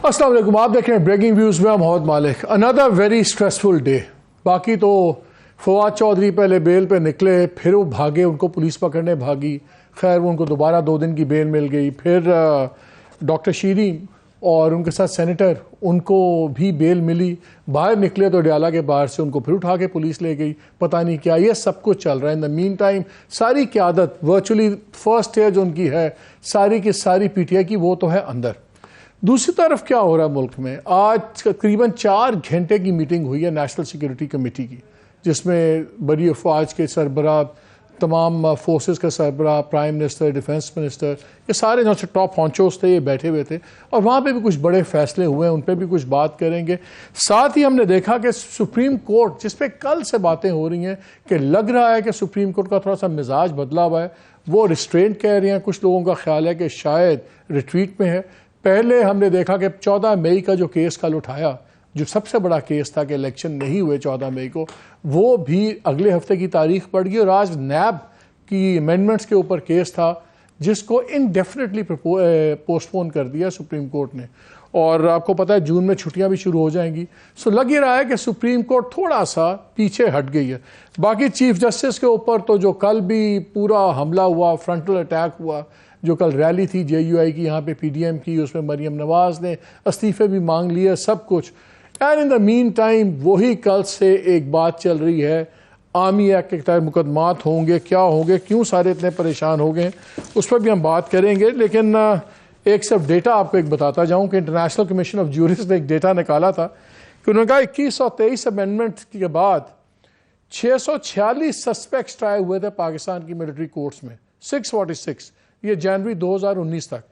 अस्सलाम वालेकुम, आप देख रहे हैं ब्रेकिंग व्यूज़ में मोहम्मद मालिक। Another very stressful day. बाकी तो फवाद चौधरी पहले बेल पे निकले, फिर वो भागे, उनको पुलिस पकड़ने भागी, खैर वो उनको दोबारा 2 दिन की बेल मिल गई। फिर डॉक्टर शीरीन और उनके साथ सेनेटर, उनको भी बेल मिली। बाहर निकले तो डयाला के बाहर से उनको फिर उठा के पुलिस ले गई, पता नहीं क्या। ये सब कुछ चल रहा है। इन द मीन टाइम सारी क़यादत वर्चुअली फर्स्ट स्टेज उनकी है, सारी की सारी पीटीआई की, वो तो है अंदर। दूसरी तरफ क्या हो रहा है मुल्क में, आज तकरीबन 4 घंटे की मीटिंग हुई है नेशनल सिक्योरिटी कमेटी की, जिसमें बड़ी अफवाज के सरबराह, तमाम फोर्सेस का सरबराह, प्राइम मिनिस्टर, डिफेंस मिनिस्टर, ये सारे जो से टॉप हॉन्चोस थे, ये बैठे हुए थे। और वहाँ पे भी कुछ बड़े फैसले हुए हैं, उन पर भी कुछ बात करेंगे। साथ ही हमने देखा कि सुप्रीम कोर्ट, जिस पे कल से बातें हो रही हैं कि लग रहा है कि सुप्रीम कोर्ट का थोड़ा सा मिजाज बदला हुआ है, वो रिस्ट्रेंट कह रहे हैं। कुछ लोगों का ख्याल है कि शायद रिट्रीट में है। पहले हमने देखा कि 14 मई का जो केस कल उठाया, जो सबसे बड़ा केस था कि इलेक्शन नहीं हुए 14 मई को, वो भी अगले हफ्ते की तारीख पड़ गई। और आज नैब की अमेंडमेंट्स के ऊपर केस था, जिसको इनडेफिनेटली पोस्टपोन कर दिया सुप्रीम कोर्ट ने। और आपको पता है जून में छुट्टियां भी शुरू हो जाएंगी। सो लग ही रहा है कि सुप्रीम कोर्ट थोड़ा सा पीछे हट गई है। बाकी चीफ जस्टिस के ऊपर तो जो कल भी पूरा हमला हुआ, फ्रंटल अटैक हुआ, जो कल रैली थी JUI की यहाँ पे PDM की, उसमें मरियम नवाज ने इस्तीफे भी मांग लिए, सब कुछ। And in the mean time वही कल से एक बात चल रही है, आर्मी एक्ट के तहत मुकदमात होंगे, क्या होंगे, क्यों सारे इतने परेशान हो गए, उस पर भी हम बात करेंगे। लेकिन एक सिर्फ डेटा आपको एक बताता जाऊं कि इंटरनेशनल कमीशन ऑफ ज्यूरिस्ट ने एक डेटा निकाला था कि उन्होंने कहा 2123 अमेंडमेंट के बाद 646 सस्पेक्ट्स ट्राई हुए थे पाकिस्तान की मिलिट्री कोर्ट्स में, 646, ये जनवरी 2019 तक।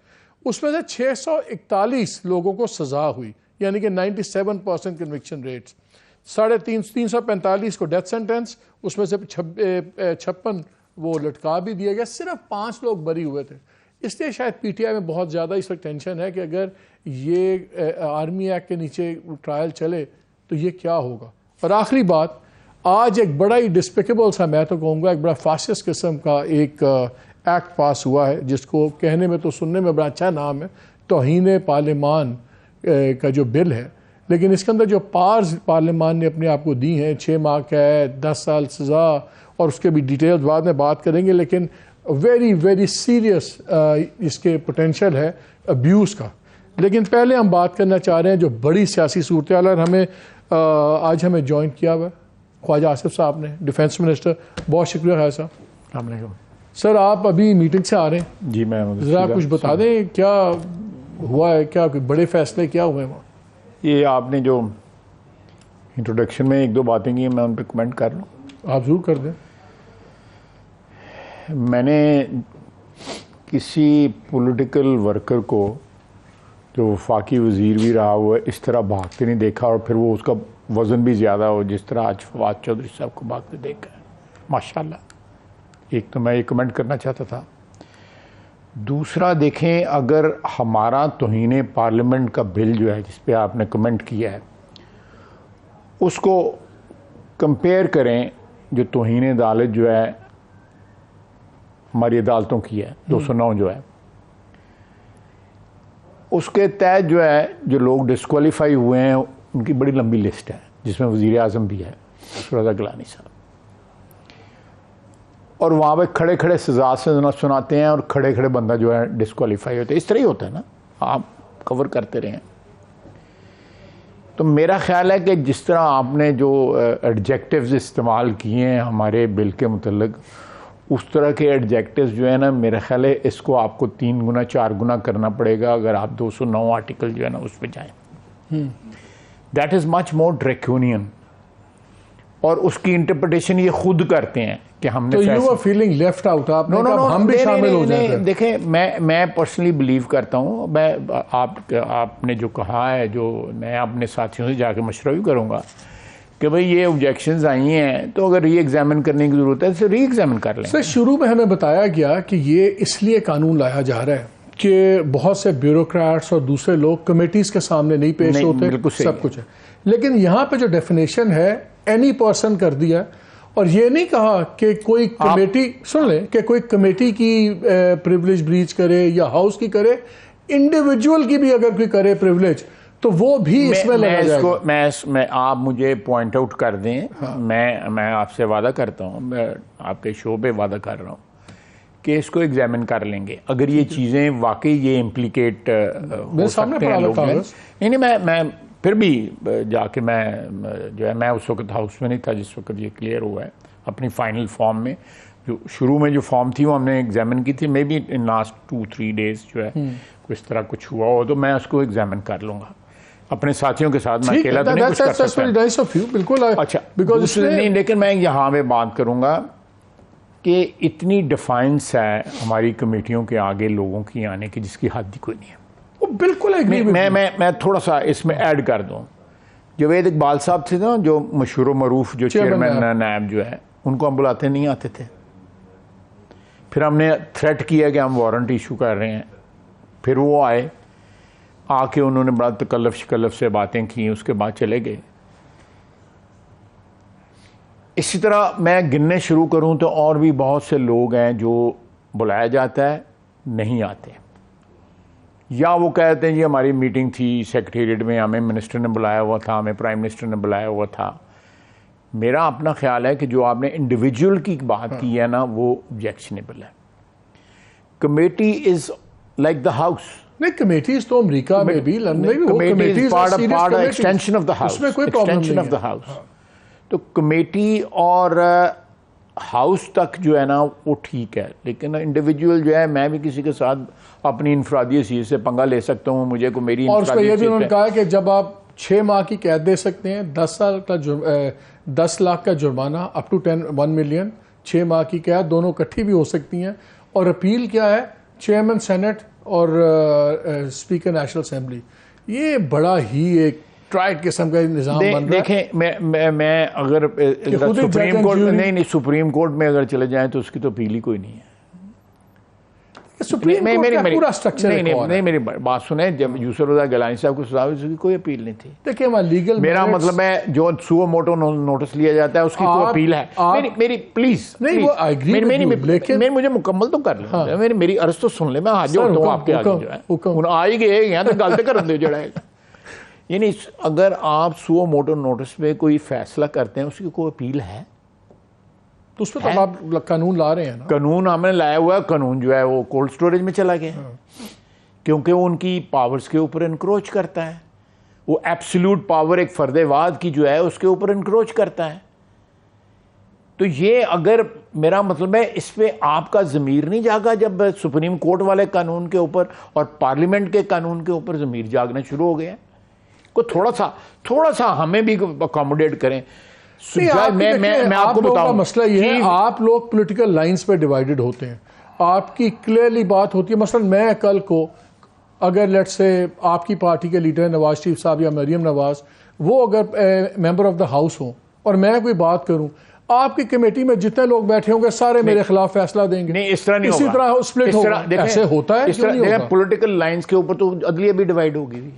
उसमें से 641 लोगों को सजा हुई, यानी कि 97% कन्विक्शन रेट्स। 345 को डेथ सेंटेंस, उसमें से 56 वो लटका भी दिया गया। सिर्फ 5 लोग बरी हुए थे। इसलिए शायद PTI में बहुत ज़्यादा इस वक्त टेंशन है कि अगर ये आर्मी एक्ट के नीचे ट्रायल चले तो ये क्या होगा। और आखिरी बात, आज एक बड़ा ही डिस्पिकेबल सा, मैं तो कहूँगा एक बड़ा फासिस्ट किस्म का एक एक्ट पास हुआ है, जिसको कहने में तो सुनने में बड़ा अच्छा नाम है, तौहीन पार्लिमान का जो बिल है। लेकिन इसके अंदर जो पार्स पार्लिमान ने अपने आप को दी हैं, 6 माह कैद, 10 साल सज़ा, और उसके भी डिटेल्स बाद में बात करेंगे। लेकिन वेरी वेरी सीरियस इसके पोटेंशियल है अब्यूज़ का। लेकिन पहले हम बात करना चाह रहे हैं जो बड़ी सियासी सूरत हाल है। हमें आज हमें ज्वाइन किया हुआ ख्वाजा आसिफ साहब ने, डिफेंस मिनिस्टर। बहुत शुक्रिया ख्वाजा साहब। अस्सलाम वालेकुम सर, आप अभी मीटिंग से आ रहे हैं जी। मैं ज़रा कुछ बता दें, क्या हुआ है, क्या बड़े फैसले क्या हुए वहाँ? ये आपने जो इंट्रोडक्शन में 1-2 बातें की, मैं उन पर कमेंट कर लूँ? आप ज़रूर कर दें। मैंने किसी पॉलिटिकल वर्कर को जो वफाकी वज़ीर भी रहा हुआ है, इस तरह भागते नहीं देखा, और फिर वो उसका वज़न भी ज़्यादा हो जिस तरह आज फवाद चौधरी साहब को भागते देखा है। माशाल्लाह। एक तो मैं ये कमेंट करना चाहता था। दूसरा, देखें, अगर हमारा तौहीन पार्लियामेंट का बिल जो है, जिस पे आपने कमेंट किया है, उसको कंपेयर करें जो तौहीन अदालत जो है हमारी अदालतों की है, 209 जो है, उसके तहत जो है जो लोग डिस्क्वालीफाई हुए हैं उनकी बड़ी लंबी लिस्ट है, जिसमें वज़ीर आज़म भी है, रज़ा गिलानी साहब। और वहाँ पे खड़े खड़े सजा से सुनाते हैं और खड़े खड़े बंदा जो है डिस्क्वालीफाई होते हैं। इस तरह ही होता है ना, आप कवर करते रहें। तो मेरा ख्याल है कि जिस तरह आपने जो एडजेक्टिव्स इस्तेमाल किए हैं हमारे बिल के मुतल्लिक, उस तरह के एडजेक्टिव्स जो है ना, मेरा ख्याल है इसको आपको 3 गुना 4 गुना करना पड़ेगा अगर आप 209 आर्टिकल जो है ना उस पर जाएँ। That is much more draconian. और उसकी इंटरप्रिटेशन ये खुद करते हैं कि हमने, तो you are feeling left out, आपने कहा हम भी शामिल हो जाते हैं। देखें, मैं पर्सनली बिलीव करता हूँ, मैं आपने जो कहा है, जो मैं अपने साथियों से जाकर मशवरा भी करूँगा कि भाई ये ऑब्जेक्शंस आई हैं, तो अगर री एग्जामिन करने की ज़रूरत है तो री एग्जामिन कर लें। सर, शुरू में हमें बताया गया कि ये इसलिए कानून लाया जा रहा है कि बहुत से ब्यूरोक्रेट्स और दूसरे लोग कमेटीज के सामने नहीं पेश होते, सब कुछ है। लेकिन यहाँ पे जो डेफिनेशन है एनी पर्सन कर दिया, और ये नहीं कहा कि कोई कमेटी, सुन लें, कि कोई कमेटी की प्रिविलेज ब्रीच करे या हाउस की करे, इंडिविजुअल की भी अगर कोई करे प्रिविलेज, तो वो भी इसमें लगा जाएगा। मैं आप मुझे पॉइंट आउट कर दें। हाँ। मैं आपसे वादा करता हूँ, मैं आपके शो पे वादा कर रहा हूँ कि इसको एग्जामिन कर लेंगे। अगर ये चीज़ें वाकई ये इम्प्लीकेट हो सकते हैं लोग में, नहीं मैं फिर भी जाके मैं जो है, मैं उस वक्त हाउस में नहीं था जिस वक्त ये क्लियर हुआ है, अपनी फाइनल फॉर्म में जो शुरू में जो फॉर्म थी वो हमने एग्जामिन की थी। May be in last 2-3 days जो है इस तरह कुछ हुआ हो तो मैं उसको एग्जामिन कर लूँगा अपने साथियों के साथ। मैं अकेला तो नहीं कुछ कर सकता। बिल्कुल अच्छा, बिकॉज नहीं, लेकिन मैं यहाँ पे बात करूँगा कि इतनी डिफाइंस है हमारी कमेटियों के आगे लोगों की आने की जिसकी हद ही कोई नहीं है। वो बिल्कुल मैं थोड़ा सा इसमें ऐड कर दूँ। जवेद इकबाल साहब थे ना, जो मशहूर मरूफ जो चेयरमैन नैब जो है, उनको हम बुलाते नहीं आते थे। फिर हमने थ्रेट किया कि हम वारंट इशू कर रहे हैं। फिर वो आए, आके उन्होंने बड़ा तकल्लफ शिकल्लफ से बातें की, उसके बाद चले गए। इसी तरह मैं गिनने शुरू करूं तो और भी बहुत से लोग हैं जो बुलाया जाता है नहीं आते, या वो कहते हैं जी हमारी मीटिंग थी सेक्रेटेरिएट में, हमें मिनिस्टर ने बुलाया हुआ था, हमें प्राइम मिनिस्टर ने बुलाया हुआ था। मेरा अपना ख्याल है कि जो आपने इंडिविजुअल की बात की है ना, वो ऑब्जेक्शनेबल है। Committee is like the house. नहीं, कमेटीज तो अमेरिका में भी, लंदन में भी, committee is part extension of the house, उसमें कोई प्रॉब्लम नहीं है। Of the house. तो कमेटी और हाउस तक जो है ना वो ठीक है, लेकिन इंडिविजुअल जो है, मैं भी किसी के साथ अपनी इनफरादी हैसियत से पंगा ले सकता हूँ, मुझे को मेरी। और उसमें यह भी उन्होंने कहा कि जब आप 6 माह की कैद दे सकते हैं, 10 लाख का जुर्माना, अप टू 1 मिलियन, 6 माह की कैद दोनों इकट्ठी भी हो सकती हैं। और अपील क्या है, चेयरमैन सेनेट और स्पीकर नेशनल असेंबली। ये बड़ा ही एक ट्राइड किस्म का निज़ाम बन रहा है। देखें, मैं अगर सुप्रीम कोर्ट नहीं सुप्रीम कोर्ट में अगर चले जाएं तो उसकी तो अपील ही कोई नहीं है। सुप्रीम कोर्ट का पूरा स्ट्रक्चर नहीं, मेरी बात सुने। जब यूसुफ रज़ा गिलानी साहब को सजा हुई, उसकी कोई अपील नहीं थी। देखिए, वहाँ लीगल, मेरा मतलब है जो सुओ मोटो नोटिस लिया जाता है उसकी कोई अपील है मेरी प्लीज नहीं, वो आई एग्री, लेकिन मुझे मुकम्मल तो कर ले, मेरी अर्ज तो सुन ले। मैं हाजिर होता हूँ आपके आगे जो है, आ ही गए हैं तो गलत कर दे जड़ा। यानी अगर आप सुओ मोटो नोटिस पे कोई फैसला करते हैं, उसकी कोई अपील है तो उस पर तो आप कानून ला रहे हैं ना। कानून हमने लाया हुआ है, कानून जो है वो कोल्ड स्टोरेज में चला गया। क्योंकि वो उनकी पावर्स के ऊपर इनक्रोच करता है। वो एब्सोल्यूट पावर एक फर्देवाद की जो है उसके ऊपर इनक्रोच करता है। तो ये अगर मेरा मतलब है, इस पे आपका ज़मीर नहीं जागा जब सुप्रीम कोर्ट वाले कानून के ऊपर और पार्लियामेंट के कानून के ऊपर ज़मीर जागना शुरू हो गया। को थोड़ा सा हमें भी अकोमोडेट करें। मैं आपको बताऊं, मसला ये है, आप लोग पॉलिटिकल लाइंस पे डिवाइडेड होते हैं। आपकी क्लियरली बात होती है। मसलन मैं कल को अगर लेट्स से आपकी पार्टी के लीडर नवाज शरीफ साहब या मरियम नवाज, वो अगर मेंबर ऑफ द हाउस हो और मैं कोई बात करूं, आपकी कमेटी में जितने लोग बैठे होंगे सारे मेरे खिलाफ फैसला देंगे। नहीं, इस तरह नहीं इसी तरह स्प्लिट होगा। ऐसे होता है। पॉलिटिकल लाइंस के ऊपर तो अदलिया भी डिवाइड होगी।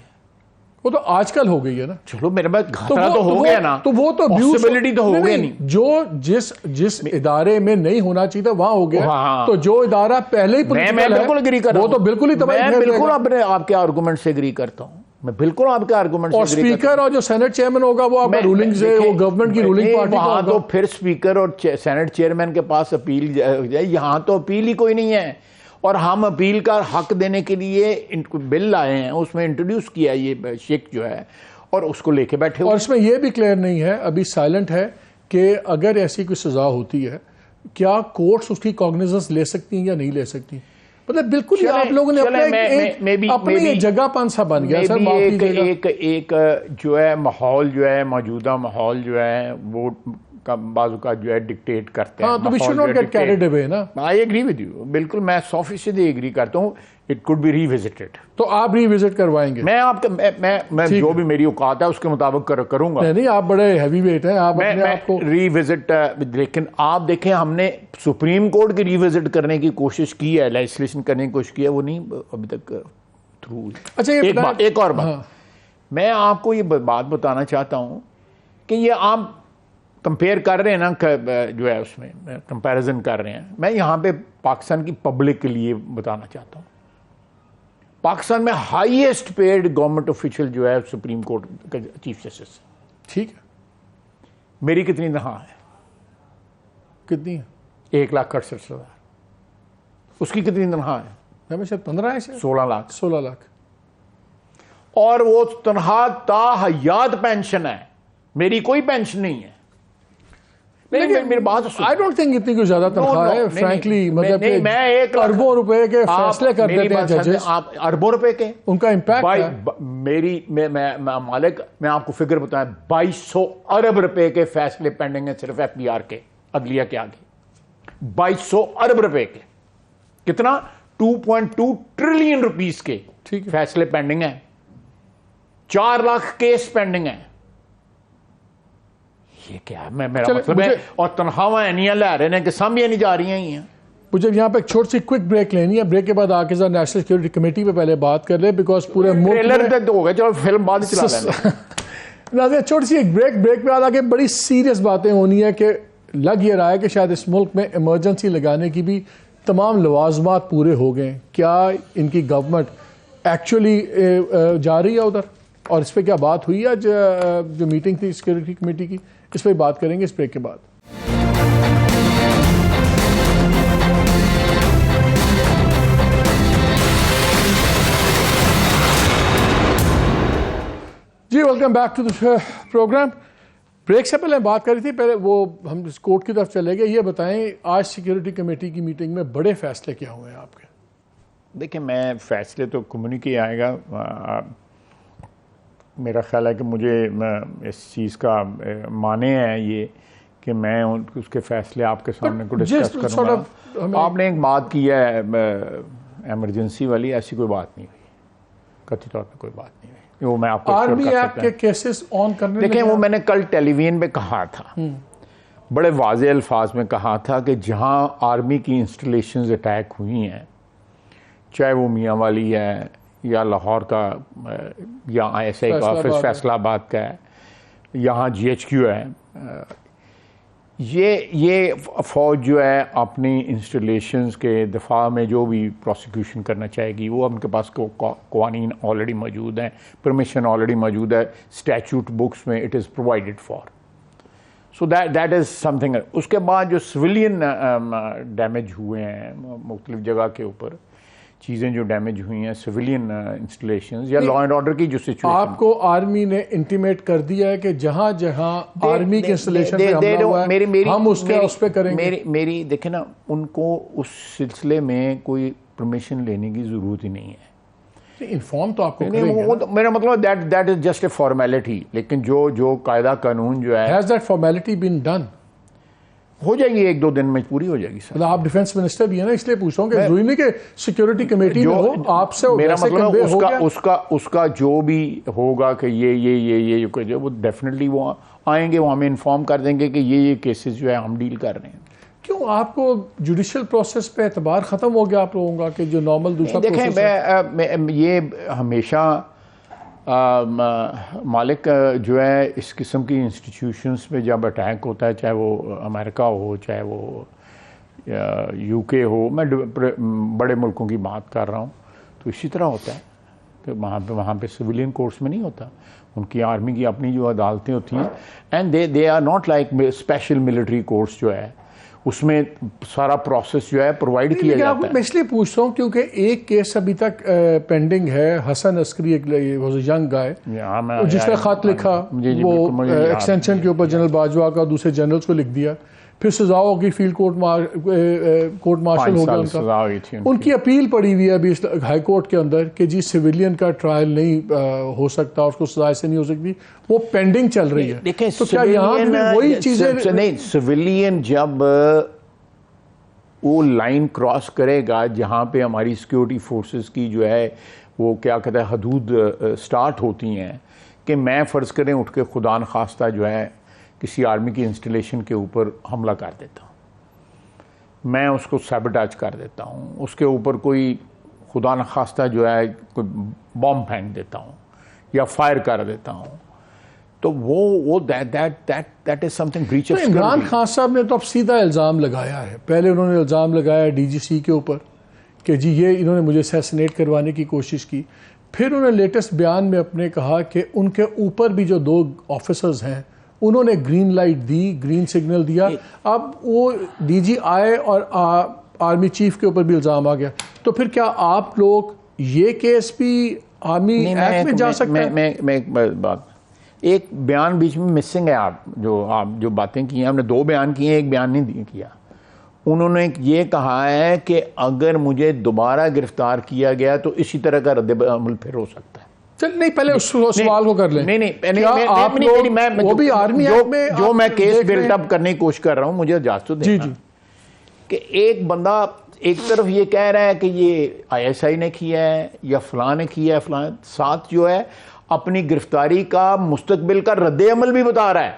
वो तो आजकल हो गई है ना। चलो मेरे पास खतरा तो हो गया ना, तो वो तो पॉसिबिलिटी तो हो गया नहीं। जो जिस इदारे में नहीं होना चाहिए था वहां हो गया। तो जो इदारा पहले ही मैं बिल्कुल एग्री कर रहा हूं, वो तो बिल्कुल ही तबाही। मैं बिल्कुल अपने आपके आर्गुमेंट से एग्री करता हूं। मैं बिल्कुल आपके आर्गुमेंट से और स्पीकर और जो सेनेट चेयरमैन होगा वो आपका रूलिंग से, वो गवर्नमेंट की रूलिंग पार्टी वहां तो फिर स्पीकर और सेनेट चेयरमैन के पास अपील जाए। यहां तो अपील ही कोई नहीं है। और हम अपील का हक देने के लिए बिल लाए हैं, उसमें इंट्रोड्यूस किया ये शेख जो है, और उसको लेके बैठे हुए। और इसमें यह भी क्लियर नहीं है, अभी साइलेंट है, कि अगर ऐसी कोई सजा होती है, क्या कोर्ट्स उसकी कॉग्निजेंस ले सकती हैं या नहीं ले सकती। मतलब बिल्कुल ही आप लोगों ने अपनी जगह पान सा बन गया सर। एक जो है माहौल जो है, मौजूदा माहौल जो है वो का बाजू का जो है डिक्टेट करते हैं। तो we should not get carried away ना। आई एग्री विद यू, बिल्कुल मैं 100% एग्री करता हूँ। It could be revisited. तो आप रीविजिट करवाएंगे? मैं आपके मैं जो भी मेरी औकात है उसके मुताबिक करूंगा। नहीं, आप बड़े हैवी वेट हैं, आप अपने आप को रीविजिट। लेकिन आप देखें, हमने सुप्रीम कोर्ट की रीविजिट करने की कोशिश की है, लेजिस्लेशन करने की कोशिश की है, वो नहीं अभी तक थ्रू हुई। अच्छा, एक और बात मैं आपको ये बात बताना चाहता हूँ कि ये आप कंपेयर कर रहे हैं ना, जो है उसमें कंपैरिजन कर रहे हैं। मैं यहाँ पे पाकिस्तान की पब्लिक के लिए बताना चाहता हूँ। पाकिस्तान में हाईएस्ट पेड गवर्नमेंट ऑफिशियल जो है सुप्रीम कोर्ट का चीफ जस्टिस। ठीक है, मेरी कितनी तनख्वाह है? कितनी है? 1,68,000। उसकी कितनी तनख्वाह है? हमेशा 15 है, 16 लाख। 16 लाख। और वो तनख्वाह ताहयात पेंशन है, मेरी कोई पेंशन नहीं है। मेरी बात सुनो। आई डोंट थिंक इतनी कोई ज्यादा तनख्वाह है फ्रैंकली, मतलब कि मैं 1 लाख अरबों रुपए के फैसले कर देते हैं जजेस। आप अरबों रुपए के, उनका इम्पैक्ट है। मैं मालिक, मैं आपको फिगर बताया, 2200 अरब रुपए के फैसले पेंडिंग है सिर्फ एफबीआर के, अदलिया के आगे। 2200 अरब रुपए के, कितना? 2.2 ट्रिलियन रुपीस के ठीक है, फैसले पेंडिंग है। 4 लाख केस पेंडिंग है। ये क्या है? मेरा मतलब है, और तनख्वाहें नहीं ला रहे हैं कि सामने नहीं जा रही हैं। मुझे यहाँ पे एक छोटी सी क्विक ब्रेक लेनी है। ब्रेक के बाद आके जरा नेशनल सिक्योरिटी कमेटी पे पहले बात कर ले, बिकॉज पूरे ट्रेलर तक हो गए, चलो फिल्म बाद चला लेंगे। छोटी सी एक ब्रेक पे बाद आके बड़ी सीरियस बातें होनी है कि लग ये रहा है कि शायद इस मुल्क में इमरजेंसी लगाने की भी तमाम लवाजमात पूरे हो गए। क्या इनकी गवर्नमेंट एक्चुअली जा रही है उधर, और इस पर क्या बात हुई आज जो मीटिंग थी सिक्योरिटी कमेटी की, इस पर बात करेंगे इस ब्रेक के बाद। जी welcome back to the program. Break से पहले बात करी थी, पहले वो हम इस कोर्ट की तरफ चले गए। ये बताएं आज सिक्योरिटी कमेटी की मीटिंग में बड़े फैसले क्या हुए हैं आपके? देखिए, मैं फैसले तो कम्युनिके आएगा। मेरा ख्याल है कि मुझे इस चीज़ का माने है ये कि मैं उसके फैसले आपके सामने को डिस्कस करूँगा। आपने एक बात की है एमरजेंसी वाली, ऐसी कोई बात नहीं हुई, कथित तौर पे कोई बात नहीं हुई। वो मैं आपको आर्मी एक्ट के केसेस ऑन करने, देखिए वो मैंने कल टेलीविजन में कहा था, बड़े वाज़ेह अल्फाज में कहा था कि जहां आर्मी की इंस्टॉलेशंस अटैक हुई हैं, चाहे वो मियाँ वाली है या लाहौर का या ISI का ऑफिस फैसलाबाद का है, यहाँ GHQ है, ये फौज जो है अपनी इंस्टॉलेशंस के दफा में जो भी प्रोसिक्यूशन करना चाहेगी, वो उनके पास कवानीन ऑलरेडी मौजूद हैं, परमिशन ऑलरेडी मौजूद है, स्टैचूट बुक्स में it is provided for. So that is something. उसके बाद जो सिविलियन डैमेज हुए हैं मुख्तलिफ जगह के ऊपर, चीज़ें जो डैमेज हुई हैं सिविलियन इंस्टॉलेशंस या लॉ एंड ऑर्डर की जो सिचुएशन, आपको आर्मी ने इंटीमेट कर दिया है कि जहाँ जहाँ आर्मी के इंस्टॉलेशन पे हमला हुआ है, हम उस पे करेंगे। मेरी देखे ना, उनको उस सिलसिले में कोई परमिशन लेने की ज़रूरत ही नहीं है। इन्फॉर्म तो आपको करेंगे। मेरा मतलब that is just a formality, लेकिन जो कायदा कानून जो है, has that formality been done? हो जाएगी 1-2 दिन में पूरी हो जाएगी सर। मतलब आप डिफेंस मिनिस्टर भी है ना, इसलिए पूछ रहा हूँ कि जरूरी नहीं कि सिक्योरिटी कमेटी में हो आपसे, मेरा मतलब उसका जो भी होगा कि ये वो डेफिनेटली वो आएंगे, वो हमें इन्फॉर्म कर देंगे कि ये केसेस जो है हम डील कर रहे हैं। क्यों आपको जुडिशियल प्रोसेस पे एतबार खत्म हो गया आप लोगों का कि जो नॉर्मल दूसरा प्रोसेस है? मैं ये हमेशा मालिक जो है इस किस्म की इंस्टीट्यूशंस में जब अटैक होता है, चाहे वो अमेरिका हो चाहे वो UK हो, मैं बड़े मुल्कों की बात कर रहा हूँ, तो इसी तरह होता है कि वहाँ पे सिविलियन कोर्ट्स में नहीं होता, उनकी आर्मी की अपनी जो अदालतें होती हैं, and they are not like special military courts जो है, उसमें सारा प्रोसेस जो है प्रोवाइड किया जाता है। मैं इसलिए पूछता हूँ क्योंकि एक केस अभी तक पेंडिंग है, हसन अस्करी, एक यंग गाय जिसने खत लिखा, वो एक्सटेंशन के ऊपर जनरल बाजवा का दूसरे जनरल्स को लिख दिया, फिर सजा होगी, फील्ड कोर्ट मार्शल हो गया उनका, उनकी अपील पड़ी हुई है अभी हाई कोर्ट के अंदर कि जी सिविलियन का ट्रायल नहीं हो सकता, उसको सजा से नहीं हो सकती, वो पेंडिंग चल रही है। तो क्या यहाँ वही चीजें नहीं, सिविलियन जब वो लाइन क्रॉस करेगा जहाँ पे हमारी सिक्योरिटी फोर्सेस की जो है वो क्या कहते हैं हदूद स्टार्ट होती हैं, कि मैं फ़र्ज़ करें उठ के खुदा न खास्ता जो है किसी आर्मी की इंस्टॉलेशन के ऊपर हमला कर देता हूँ, मैं उसको सैबोटेज कर देता हूँ, उसके ऊपर कोई खुदा न खास्ता जो है कोई बॉम्ब फेंक देता हूँ या फायर कर देता हूँ, तो वो that is something breach of security. Imran Khan साहब ने तो अब सीधा इल्ज़ाम लगाया है, पहले उन्होंने इल्ज़ाम लगाया DGC के ऊपर कि जी ये इन्होंने मुझे असैसिनेट करवाने की कोशिश की। फिर उन्होंने लेटेस्ट बयान में अपने कहा कि उनके ऊपर भी जो 2 ऑफिसर्स हैं उन्होंने ग्रीन लाइट दी, ग्रीन सिग्नल दिया। अब वो डीजी आए और आर्मी चीफ के ऊपर भी इल्ज़ाम आ गया। तो फिर क्या आप लोग ये केस भी आर्मी एक्ट में जा सकते हैं? मैं एक बात, एक बयान बीच में मिसिंग है। आप जो बातें की हैं, हमने 2 बयान किए हैं, एक बयान नहीं किया। उन्होंने ये कहा है कि अगर मुझे दोबारा गिरफ्तार किया गया तो इसी तरह का रद्द-ए-अमल फिर हो सकता है। चल नहीं, पहले उस सवाल को कर लें। वो भी आर्मी जो मैं केस बिल्डअप करने की कोशिश कर रहा हूं, मुझे इजाजत तो देना कि एक बंदा एक तरफ ये कह रहा है कि ये ISI ने किया है या फलां ने किया है, फलां साथ जो है अपनी गिरफ्तारी का मुस्तकबिल का रद्द-ए-अमल भी बता रहा है।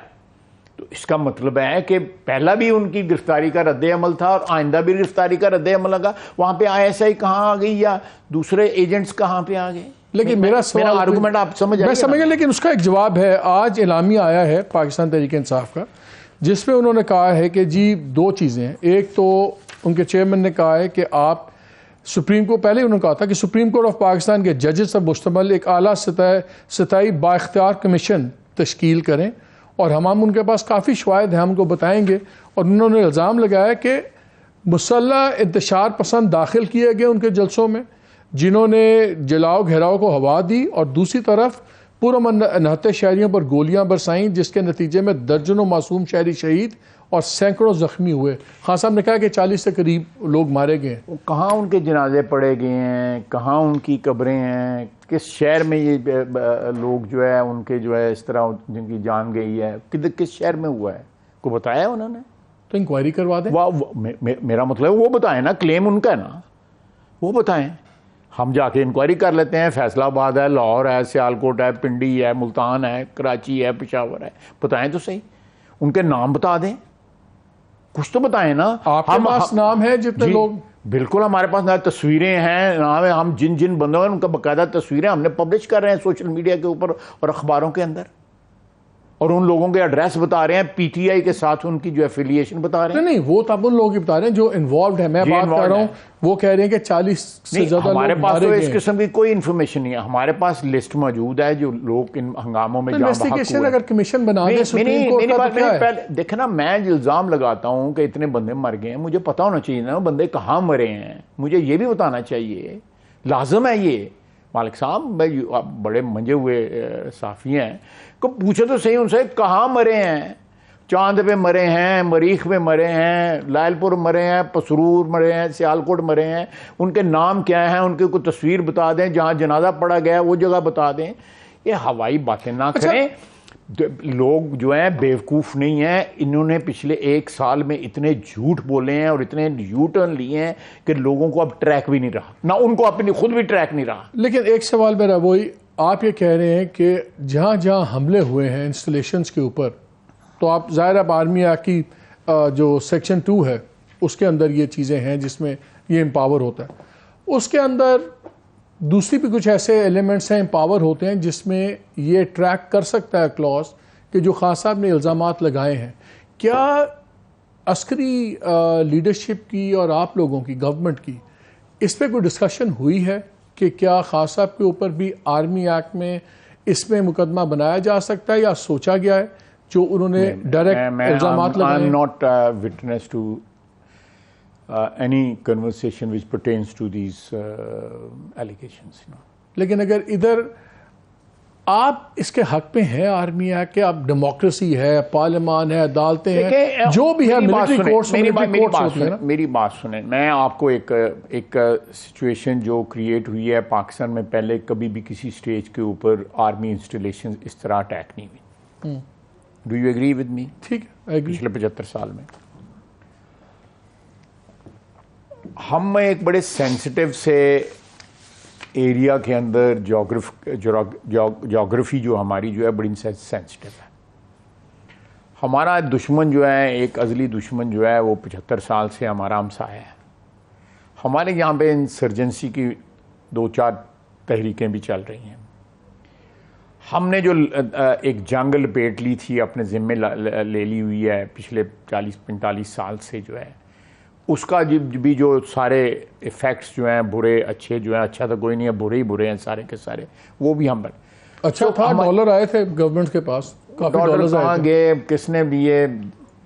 तो इसका मतलब है कि पहला भी उनकी गिरफ्तारी का रद्द-ए-अमल था और आइंदा भी गिरफ्तारी का रद्द-ए-अमल लगा। वहां पे ISI कहां आ गई या दूसरे एजेंट्स कहां पे आ गए? लेकिन मेरा आर्गुमेंट आप समझ गए, लेकिन उसका एक जवाब है। आज इलामिया आया है पाकिस्तान तहरीक-ए-इंसाफ का, जिसमें उन्होंने कहा है कि जी 2 चीज़ें हैं। एक तो उनके चेयरमैन ने कहा है कि आप सुप्रीम को, पहले उन्होंने कहा था कि सुप्रीम कोर्ट ऑफ पाकिस्तान के जजेस पर मुश्तमिल एक आला सतही बाइख्तियार कमीशन तश्कील करें और हम उनके पास काफ़ी शवाहिद हैं, हम उनको बताएंगे। और उन्होंने इल्ज़ाम लगाया कि मुसल्लह इंतशार पसंद दाखिल किए गए उनके जलसों में, जिन्होंने जलाओ घेराव को हवा दी और दूसरी तरफ पुरअमन अनहत्ते शहरियों पर गोलियां बरसाईं, जिसके नतीजे में दर्जनों मासूम शहरी शहीद और सैकड़ों जख्मी हुए। खान साहब ने कहा कि 40 से करीब लोग मारे गए। कहाँ उनके जनाजे पड़े गए हैं, कहाँ उनकी कब्रें हैं, किस शहर में ये लोग जो है उनके जो है इस तरह जिनकी जान गई है, किस शहर में हुआ है, को बताया उन्होंने? तो इंक्वायरी करवा दें। मेरा मतलब वो बताएं ना, क्लेम उनका है ना, वो बताएं। हम जाके इंक्वायरी कर लेते हैं। फैसलाबाद है, लाहौर है, सियालकोट है, पिंडी है, मुल्तान है, कराची है, पेशावर है, बताएं तो सही। उनके नाम बता दें, कुछ तो बताएं ना। आपके पास नाम है जितने लोग? बिल्कुल हमारे पास ना तस्वीरें हैं, नाम है। हम जिन जिन बंदों हैं उनका बाकायदा तस्वीरें हमने पब्लिश कर रहे हैं सोशल मीडिया के ऊपर और अखबारों के अंदर, और उन लोगों के एड्रेस बता रहे हैं, PTI के साथ उनकी जो एफिलिएशन बता रहे हैं। नहीं, वो तब उन लोगों की बता रहे हैं जो इन्वॉल्व है। मैं बात कर रहा हूँ, वो कह रहे हैं कि 40 से ज्यादा हमारे पास तो इस किस्म की कोई इन्फॉर्मेशन नहीं है। हमारे पास लिस्ट मौजूद है जो लोग इन हंगामों में इन्वेस्टिगेशन अगर कमीशन बना दे सुप्रीम कोर्ट का, तो क्या है? देखे ना, मैं इल्जाम लगाता हूँ कि इतने बंदे मर गए हैं, मुझे पता होना चाहिए ना बंदे कहाँ मरे हैं, मुझे ये भी बताना चाहिए, लाजम है ये। मालिक साहब, आप बड़े मंजे हुए साफ़ी हैं, को पूछे तो सही उनसे कहाँ मरे हैं। चांद पे मरे हैं, मरीख में मरे हैं, लायलपुर मरे हैं, पसरूर मरे हैं, सियालकोट मरे हैं, उनके नाम क्या हैं, उनकी कोई तस्वीर बता दें, जहाँ जनाजा पड़ा गया वो जगह बता दें। ये हवाई बातें ना करें। लोग जो हैं बेवकूफ़ नहीं हैं। इन्होंने पिछले 1 साल में इतने झूठ बोले हैं और इतने यू टर्न लिए हैं कि लोगों को अब ट्रैक भी नहीं रहा, ना उनको अपनी खुद भी ट्रैक नहीं रहा। लेकिन एक सवाल मेरा वही, आप ये कह रहे हैं कि जहाँ जहाँ हमले हुए हैं इंस्टॉलेशंस के ऊपर, तो आप ज़ाहिर अब आर्मी एक्ट की जो सेक्शन 2 है उसके अंदर ये चीज़ें हैं जिसमें ये एम्पावर होता है। उसके अंदर दूसरी भी कुछ ऐसे एलिमेंट्स हैं एम्पावर होते हैं जिसमें ये ट्रैक कर सकता है क्लॉज कि जो खान साहब ने इल्ज़ामात लगाए हैं। क्या अस्करी लीडरशिप की और आप लोगों की, गवर्नमेंट की, इस पर कोई डिस्कशन हुई है कि क्या खान साहब के ऊपर भी आर्मी एक्ट में इसमें मुकदमा बनाया जा सकता है या सोचा गया है जो उन्होंने डायरेक्ट इल्ज़ामात लगाए? I am not witness to any conversation which pertains to these allegations, you know. लेकिन अगर इधर आप इसके हक पे हैं आर्मी एक्ट के, आप डेमोक्रेसी है, पार्लियामान है, अदालतें हैं, जो भी है, मिलिट्री कोर्ट्स, मेरी बात सुने। मैं आपको एक सिचुएशन जो क्रिएट हुई है पाकिस्तान में, पहले कभी भी किसी स्टेज के ऊपर आर्मी इंस्टॉलेशन इस तरह अटैक नहीं हुई। Do you agree with me? ठीक है, पिछले 75 साल में हम एक बड़े सेंसिटिव से एरिया के अंदर जोग्राफी जो हमारी जो है बड़ी सेंसिटिव है। हमारा दुश्मन जो है, एक अज़ली दुश्मन जो है, वो 75 साल से हमारा हमसाया है। हमारे यहाँ पे इंसर्जेंसी की 2-4 तहरीकें भी चल रही हैं। हमने जो एक जंग लपेट ली थी, अपने ज़िम्मे ले ली हुई है पिछले 40-45 साल से, जो है उसका भी जो सारे इफ़ेक्ट्स जो हैं बुरे अच्छे जो हैं, अच्छा तो कोई नहीं है, बुरे ही बुरे हैं सारे के सारे, वो भी हम अच्छा था। डॉलर आए थे गवर्नमेंट के पास, काफी डॉलर्स आए थे। गए, किसने दिए?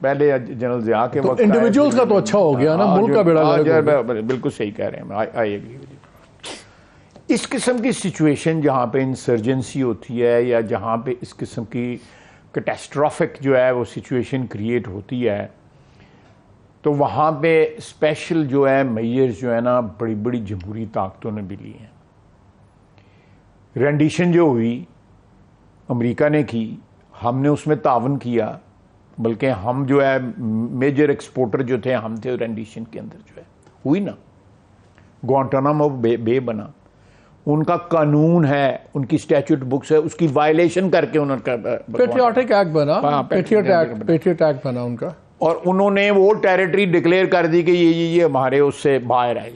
पहले जनरल ज़िया के वक्त इंडिविजुअल्स का तो अच्छा हो गया ना, मुल्क का बेड़ा गर्क हो गया। बिल्कुल सही कह रहे हैं, आई एग्री विद यू। इस किस्म की सिचुएशन जहाँ पे इंसर्जेंसी होती है या जहाँ पे इस किस्म की कैटास्ट्रॉफिक जो है वो सिचुएशन क्रिएट होती है, तो वहाँ पे स्पेशल जो है मेजर्स जो है ना बड़ी बड़ी जमहूरी ताकतों ने भी ली हैं। रेंडिशन जो हुई अमेरिका ने की, हमने उसमें तावन किया, बल्कि हम जो है मेजर एक्सपोर्टर जो थे हम थे रेंडिशन के अंदर जो है हुई ना। ग्वांटानामो बे बना, उनका कानून है, उनकी स्टैट्यूट बुक्स है, उसकी वायलेशन करके उन्होंने पेट्रियोटिक एक्ट बना, पेट्रियट एक्ट बना उनका, और उन्होंने वो टेरिटरी डिक्लेयर कर दी कि ये हमारे उससे बाहर है।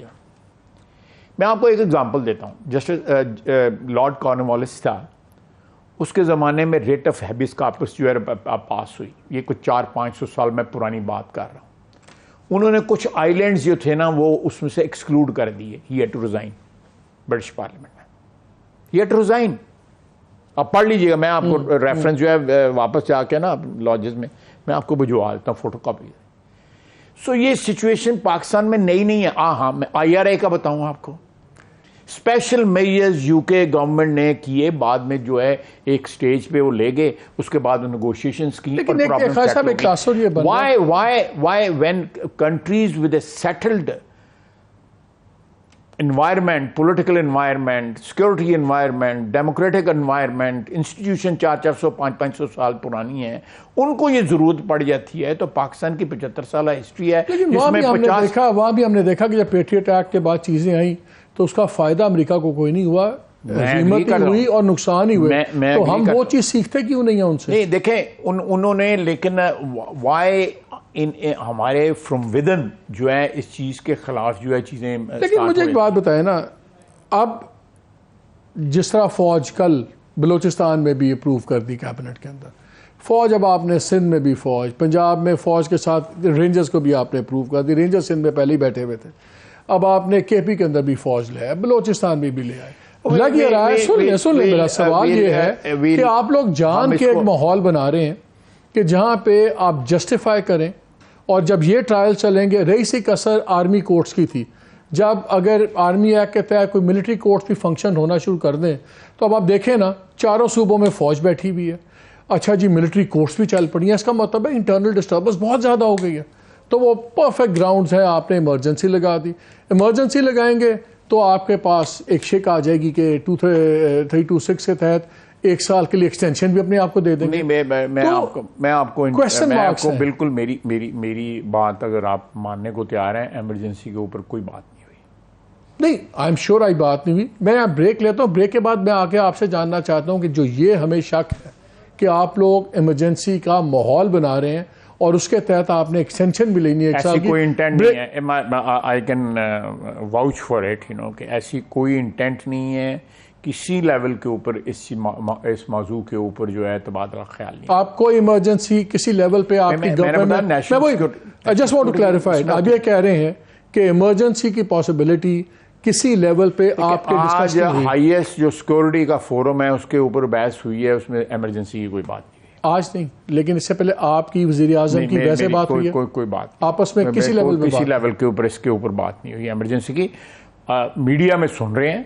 मैं आपको एक एग्जांपल देता हूँ। जस्टिस लॉर्ड कॉर्नवालिस था, उसके ज़माने में रेट ऑफ हैबिस कॉर्पस जो है पास हुई, ये कुछ 400-500 साल में पुरानी बात कर रहा हूँ। उन्होंने कुछ आइलैंड्स जो थे ना वो उसमें से एक्सक्लूड कर दिए। He had to resign British parliament में, ही हैड टू रिजाइन। आप पढ़ लीजिएगा, मैं आपको रेफरेंस जो है वापस जाके ना लॉजेस में मैं आपको भिजवा देता हूँ फोटो कॉपी। सो ये सिचुएशन पाकिस्तान में नई नहीं है। हाँ, मैं IRA का बताऊँ आपको। स्पेशल मेजर्स यूके गवर्नमेंट ने किए, बाद में जो है एक स्टेज पे वो ले गए, उसके बाद नेगोशिएशंस की। लेकिन why when countries with A settled environment, political environment, security environment, democratic environment, institution 400-500 साल पुरानी है, उनको ये जरूरत पड़ जाती है। तो पाकिस्तान की 75 साल हिस्ट्री है, लेकिन वहाँ भी हमने देखा कि जब पेट्रियट एक्ट के बाद चीजें आई तो उसका फायदा अमेरिका को कोई नहीं हुआ, कीमत हुई और नुकसान ही हुए। तो हम वो चीज सीखते क्यों नहीं है उनसे? नहीं देखें, उन्होंने, लेकिन वाई हमारे फ्रॉम विदन जो है इस चीज के खिलाफ जो है चीजें। लेकिन मुझे एक बात बताए ना, अब जिस तरह फौज कल बलूचिस्तान में भी अप्रूव कर दी कैबिनेट के अंदर, फौज अब आपने सिंध में भी फौज, पंजाब में फौज के साथ रेंजर्स को भी आपने अप्रूव कर दी। रेंजर्स सिंध में पहले ही बैठे हुए थे, अब आपने KP के अंदर भी फौज ले आए, बलूचिस्तान में भी ले आए। लग ये रहा है, सुन ले मेरा सवाल ये है कि आप लोग जान के एक माहौल बना रहे हैं कि जहां पे आप जस्टिफाई करें, और जब ये ट्रायल चलेंगे, रईसी कसर आर्मी कोर्ट्स की थी, जब अगर आर्मी एक्ट के तहत कोई मिलिट्री कोर्ट्स भी फंक्शन होना शुरू कर दें तो अब आप देखें ना, चारों सूबों में फौज बैठी हुई है। अच्छा जी, मिलिट्री कोर्ट्स भी चल पड़ी हैं, इसका मतलब है इंटरनल डिस्टर्बेंस बहुत ज़्यादा हो गई है। तो वो परफेक्ट ग्राउंड्स है, आपने इमरजेंसी लगा दी। इमरजेंसी लगाएंगे तो आपके पास एक शिक आ जाएगी कि 2326 के तहत 1 साल के लिए एक्सटेंशन भी अपने आप को दे देंगे। नहीं, मैं आपको बिल्कुल मेरी बात अगर आप मानने को तैयार हैं, इमरजेंसी के ऊपर कोई बात नहीं हुई। नहीं, आई एम श्योर आई बात नहीं हुई। मैं यहाँ ब्रेक लेता हूँ, ब्रेक के बाद मैं आके आपसे जानना चाहता हूँ कि जो ये हमें शक है कि आप लोग इमरजेंसी का माहौल बना रहे हैं और उसके तहत आपने एक्सटेंशन भी लेनी है 1 साल की, कोई इंटेंट नहीं है। I can vouch for it, कि ऐसी कोई इंटेंट नहीं है किसी लेवल के ऊपर इस मौजू के ऊपर जो है तबादला ख्याल नहीं। आपको इमरजेंसी किसी लेवल पे आपकी government, I just want to clarify, आप ये कह रहे हैं कि इमरजेंसी की पॉसिबिलिटी किसी लेवल पे आपके आज हाईएस्ट जो सिक्योरिटी का फोरम है उसके ऊपर बहस हुई है, उसमें इमरजेंसी की कोई बात नहीं। आज नहीं, लेकिन इससे पहले आपकी वज़ीर आज़म की वैसे बात हुई है? कोई बात आपस में किसी लेवल पे, किसी लेवल के ऊपर इसके ऊपर बात नहीं हुई इमरजेंसी की। मीडिया में सुन रहे हैं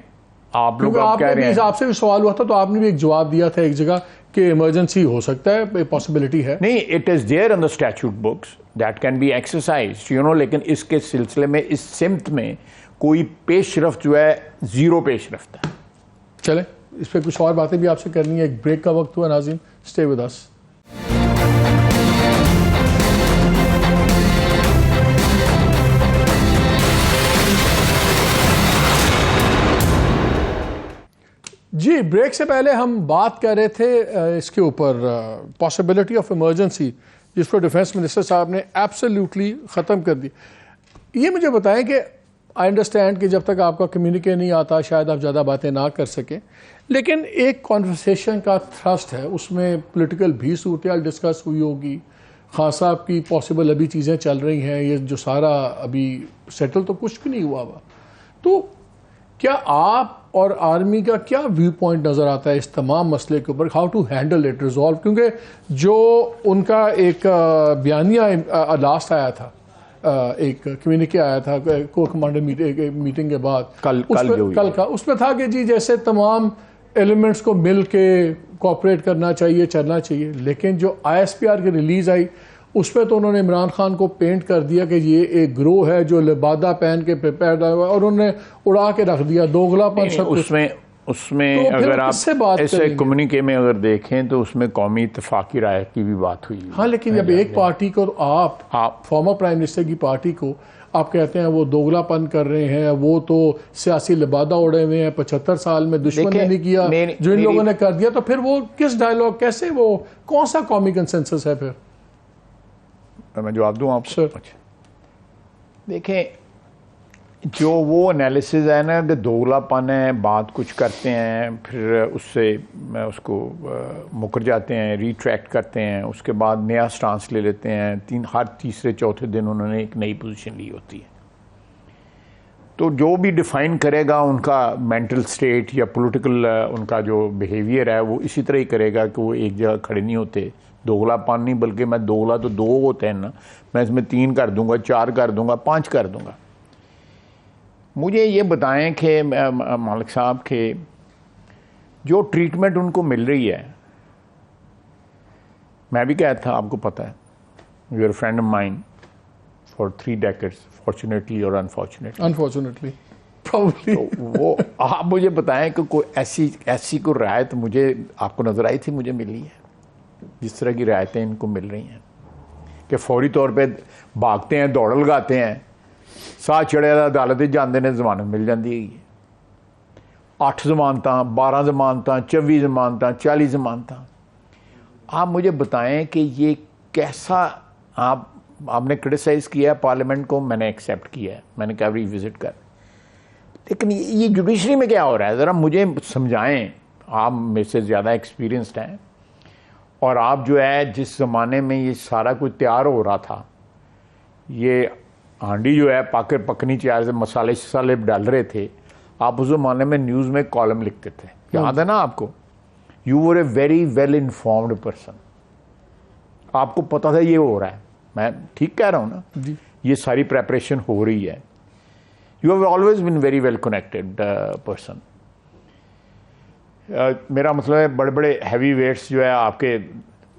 आप लोग, आप कह रहे हैं, आपसे भी सवाल हुआ था तो आपने भी एक जवाब दिया था एक जगह कि इमरजेंसी हो सकता है, पॉसिबिलिटी है। नहीं, it is there in the statute books that can be exercised, लेकिन इसके सिलसिले में, इस सिमत में कोई पेशरफ्त जो है जीरो पेशरफ्त है। चले, इस पर कुछ और बातें भी आपसे करनी है। एक ब्रेक का वक्त हुआ नाज़रीन, स्टे विद अस। जी, ब्रेक से पहले हम बात कर रहे थे इसके ऊपर, पॉसिबिलिटी ऑफ इमरजेंसी, जिस पर डिफेंस मिनिस्टर साहब ने एब्सोल्युटली ख़त्म कर दी। ये मुझे बताएं कि आई अंडरस्टैंड कि जब तक आपका कम्युनिके नहीं आता शायद आप ज़्यादा बातें ना कर सकें, लेकिन एक कॉन्वर्सेशन का थ्रस्ट है, उसमें पॉलिटिकल भी सूरत डिस्कस हुई होगी, खान साहब की पॉसिबल अभी चीज़ें चल रही हैं, ये जो सारा अभी सेटल तो कुछ भी नहीं हुआ हुआ, तो क्या आप और आर्मी का क्या व्यू पॉइंट नज़र आता है इस तमाम मसले के ऊपर, how to handle it, resolve? क्योंकि जो उनका एक बयानिया लास्ट आया था, एक कम्युनिके आया था कोर कमांडर मीटिंग के बाद कल का, उसमें था कि जी जैसे तमाम एलिमेंट्स को मिल के कोऑपरेट करना चाहिए, चलना चाहिए, लेकिन जो ISPR की रिलीज़ आई उस पर तो उन्होंने इमरान खान को पेंट कर दिया कि ये एक ग्रोह है जो लिबादा पहन के प्रिपेयर हुआ, और उन्होंने उड़ा के रख दिया, दोगलापन सब कुछ। उसमें तो अगर आप ऐसे करेंगे? कम्युनिके में अगर देखें तो उसमें कौमी इत्तेफाकी राय की भी बात हुई। हाँ, लेकिन जब एक पार्टी को आप फॉर्मर प्राइम मिनिस्टर की पार्टी को आप कहते हैं वो दोगलापन कर रहे हैं, वो तो सियासी लिबादा उड़े हुए हैं, 75 साल में दुश्मन ने नहीं किया जो इन लोगों ने कर दिया, तो फिर वो किस डायलॉग, कैसे, वो कौन सा कौमी कंसेंसस है फिर? मैं जवाब दूं आप सर? देखें, जो वो एनालिसिस है ना कि दोगलापन है, बात कुछ करते हैं फिर उससे उसको मुकर जाते हैं, रिट्रैक्ट करते हैं, उसके बाद नया स्टांस ले लेते हैं, हर तीसरे चौथे दिन उन्होंने एक नई पोजीशन ली होती है। तो जो भी डिफाइन करेगा उनका मेंटल स्टेट या पॉलिटिकल उनका जो बिहेवियर है वो इसी तरह ही करेगा कि वो एक जगह खड़े नहीं होते। दोगलापन नहीं, बल्कि मैं दोगला तो 2 होते हैं ना, मैं इसमें 3 कर दूंगा, 4 कर दूंगा, 5 कर दूंगा। मुझे ये बताएं कि मालिक साहब के जो ट्रीटमेंट उनको मिल रही है, मैं भी कहता था, आपको पता है, you are friend of mine for 3 decades, fortunately और अनफॉर्चुनेटली प्रॉब्ली। तो वो आप मुझे बताएं कि कोई ऐसी कोई रायत मुझे आपको नजर आई थी, मुझे मिली है जिस तरह की रायतें इनको मिल रही हैं कि फौरी तौर पे भागते हैं, दौड़ लगाते हैं, साह चढ़िया अदालत जाते हैं, जमानत मिल जाती है। 8 जमानत, 12 जमानत, 24 जमानत, 40 जमानत। आप मुझे बताएं कि ये कैसा, आपने क्रिटिसाइज किया पार्लियामेंट को, मैंने एक्सेप्ट किया है, मैंने कहा रिविजिट कर, लेकिन ये जुडिशरी में क्या हो रहा है, ज़रा मुझे समझाएं। आप मेरे से ज़्यादा एक्सपीरियंस्ड हैं और आप जो है जिस ज़माने में ये सारा कुछ तैयार हो रहा था, ये हांडी जो है पकनी चाय से मसाले शसाले डाल रहे थे, आप उस ज़माने में न्यूज़ में कॉलम लिखते थे, याद है ना आपको? You were a very well informed person, आपको पता था ये हो रहा है। मैं ठीक कह रहा हूँ ना जी? ये सारी प्रेपरेशन हो रही है। You have always been very well connected person. मेरा मतलब है बड़े बड़े हैवी वेट्स जो है आपके,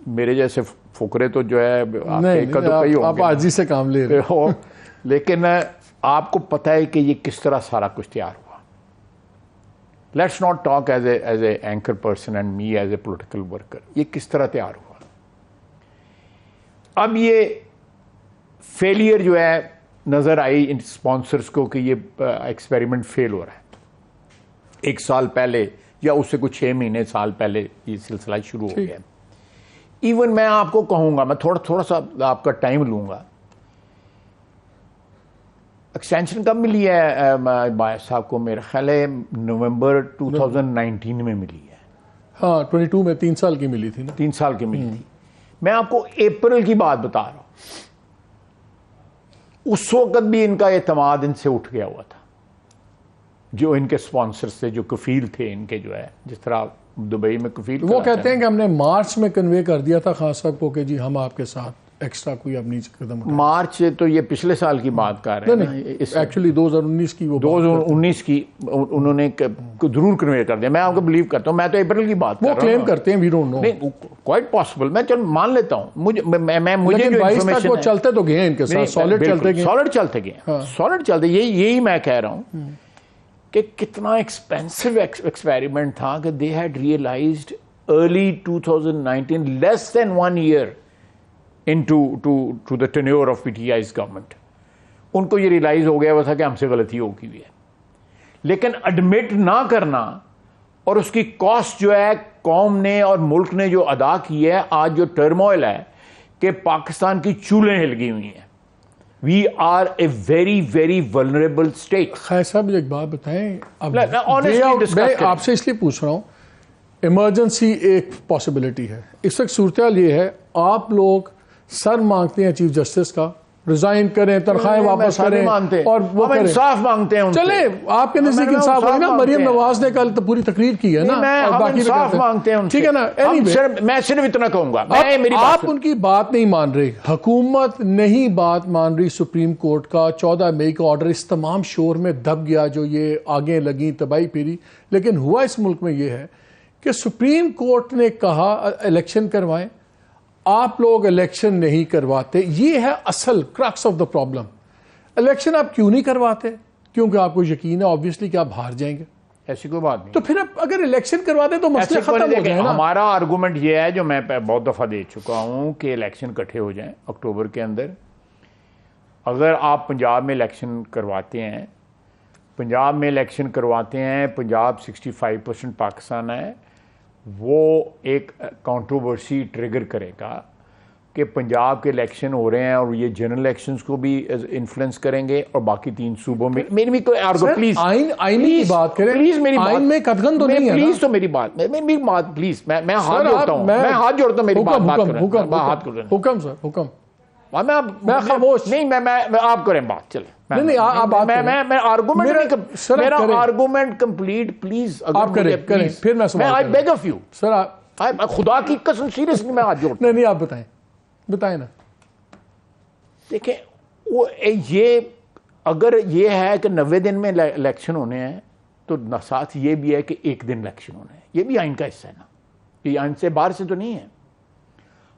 मेरे जैसे फुकरे तो जो है नहीं, आप आजी से काम ले रहे हो, लेकिन आपको पता है कि ये किस तरह सारा कुछ तैयार हुआ। Let's not talk as a anchor person and me as a political worker, ये किस तरह तैयार हुआ। अब ये फेलियर जो है नजर आई इन स्पॉन्सर्स को कि ये एक्सपेरिमेंट फेल हो रहा है। 1 साल पहले या उससे कुछ 6 महीने साल पहले ये सिलसिला शुरू हो गया। इवन मैं आपको कहूंगा, मैं थोड़ा सा आपका टाइम लूंगा, एक्सटेंशन कब मिली है बायस साहब को? मेरा ख्याल है नवंबर 2019 में मिली है। हाँ, 22 में 3 साल की मिली थी ना। 3 साल की मिली थी। मैं आपको अप्रैल की बात बता रहा हूं, उस वक्त भी इनका एतमाद इनसे उठ गया हुआ था, जो इनके स्पॉन्सर्स थे, जो कफील थे इनके, जो है जिस तरह दुबई में कफील, वो कहते हैं कि हमने मार्च में कन्वे कर दिया था खान साहब को कि जी हम आपके साथ एक्स्ट्रा कोई अब नीचे कदम उठाएं। मार्च तो ये पिछले साल की बात कर रहे हैं, एक्चुअली 2019 की, वो 2019 की उन्होंने जरूर कन्वे कर दिया। मैं आपको बिलीव करता हूं, मैं तो अप्रैल की बात कर रहा हूं। वो क्लेम करते हैं, वी डोंट नो। नहीं, क्वाइट पॉसिबल, मैं चल मान लेता हूं। मुझे जो 22 तक वो चलते तो गए इनके साथ, सॉलिड चलते गए, सॉलिड चलते। यही मैं कह रहा हूं कि कितना एक्सपेंसिव एक्सपेरिमेंट था कि they had realised early 2019, less than 1 year into to the tenure of PTI's government, उनको ये रियलाइज हो गया हुआ था कि हमसे गलती हो गई है। लेकिन एडमिट ना करना और उसकी कॉस्ट जो है कौम ने और मुल्क ने जो अदा की है, आज जो टर्मोइल है कि पाकिस्तान की चूल्हें हिल गई हुई हैं। We are a very very vulnerable state. खैर साहब एक बात बताएं, अब मैं आपसे इसलिए पूछ रहा हूं, इमरजेंसी एक पॉसिबिलिटी है, इस वक्त सूरत ये है, आप लोग सर मांगते हैं चीफ जस्टिस का, रिजाइन करें, तनख्वाहें वापस करें और वो हम करें। इंसाफ मांगते हैं उनसे। चले आपके नजदीक इंसाफ होगा ना। मरियम नवाज ने कल तो पूरी तकरीर की है ना, और हम बाकी भी इंसाफ करते हैं। मांगते हैं उनसे। ठीक है ना। Anyway, मैं सिर्फ इतना कहूंगा, आप उनकी बात नहीं मान रही, हुकूमत नहीं बात मान रही। सुप्रीम कोर्ट का 14 मई का ऑर्डर इस तमाम शोर में दब गया जो ये आगे लगी तबाही फिरी। लेकिन हुआ इस मुल्क में ये है कि सुप्रीम कोर्ट ने कहा इलेक्शन करवाएं, आप लोग इलेक्शन नहीं करवाते। ये है असल crux of the problem. Election आप क्यों नहीं करवाते? क्योंकि आपको यकीन है ऑब्वियसली कि आप हार जाएंगे। ऐसी कोई बात नहीं। तो फिर आप अगर इलेक्शन करवाते तो मसले खत्म हो जाए ना। हमारा आर्गूमेंट ये है जो मैं बहुत दफा दे चुका हूं कि इलेक्शन इकट्ठे हो जाएं अक्टूबर के अंदर। अगर आप पंजाब में इलेक्शन करवाते हैं, पंजाब 65% पाकिस्तान है, वो एक कंट्रोवर्सी ट्रिगर करेगा कि पंजाब के इलेक्शन हो रहे हैं और ये जनरल इलेक्शंस को भी इन्फ्लुएंस करेंगे और बाकी 3 सूबों में। मेरी भी कोई प्लीज आइन की बात करें, प्लीज मेरी आइन में कतगन तो नहीं है ना? प्लीज तो मेरी बात प्लीज मैं हाथ जोड़ता हूं, मैं हाथ जोड़ता हूं, मेरी बात हुक्म सर, हुक्म। मैं खामोश नहीं, मैं आप करें बात। चले नहीं आप बात मैं आर्गूमेंट मेरा आर्गूमेंट कंप्लीट प्लीज आप करें फिर मैं सवाल I beg of you sir. आप खुदा की कसम सीरियसली मैं हाथ जोड़ता नहीं आप बताएं ना। देखिए वो ये अगर ये है कि 90 दिन में इलेक्शन होने हैं तो साथ ये भी है कि एक दिन इलेक्शन होने हैं। ये भी आइन का हिस्सा है ना, ये आइन से बाहर से तो नहीं है।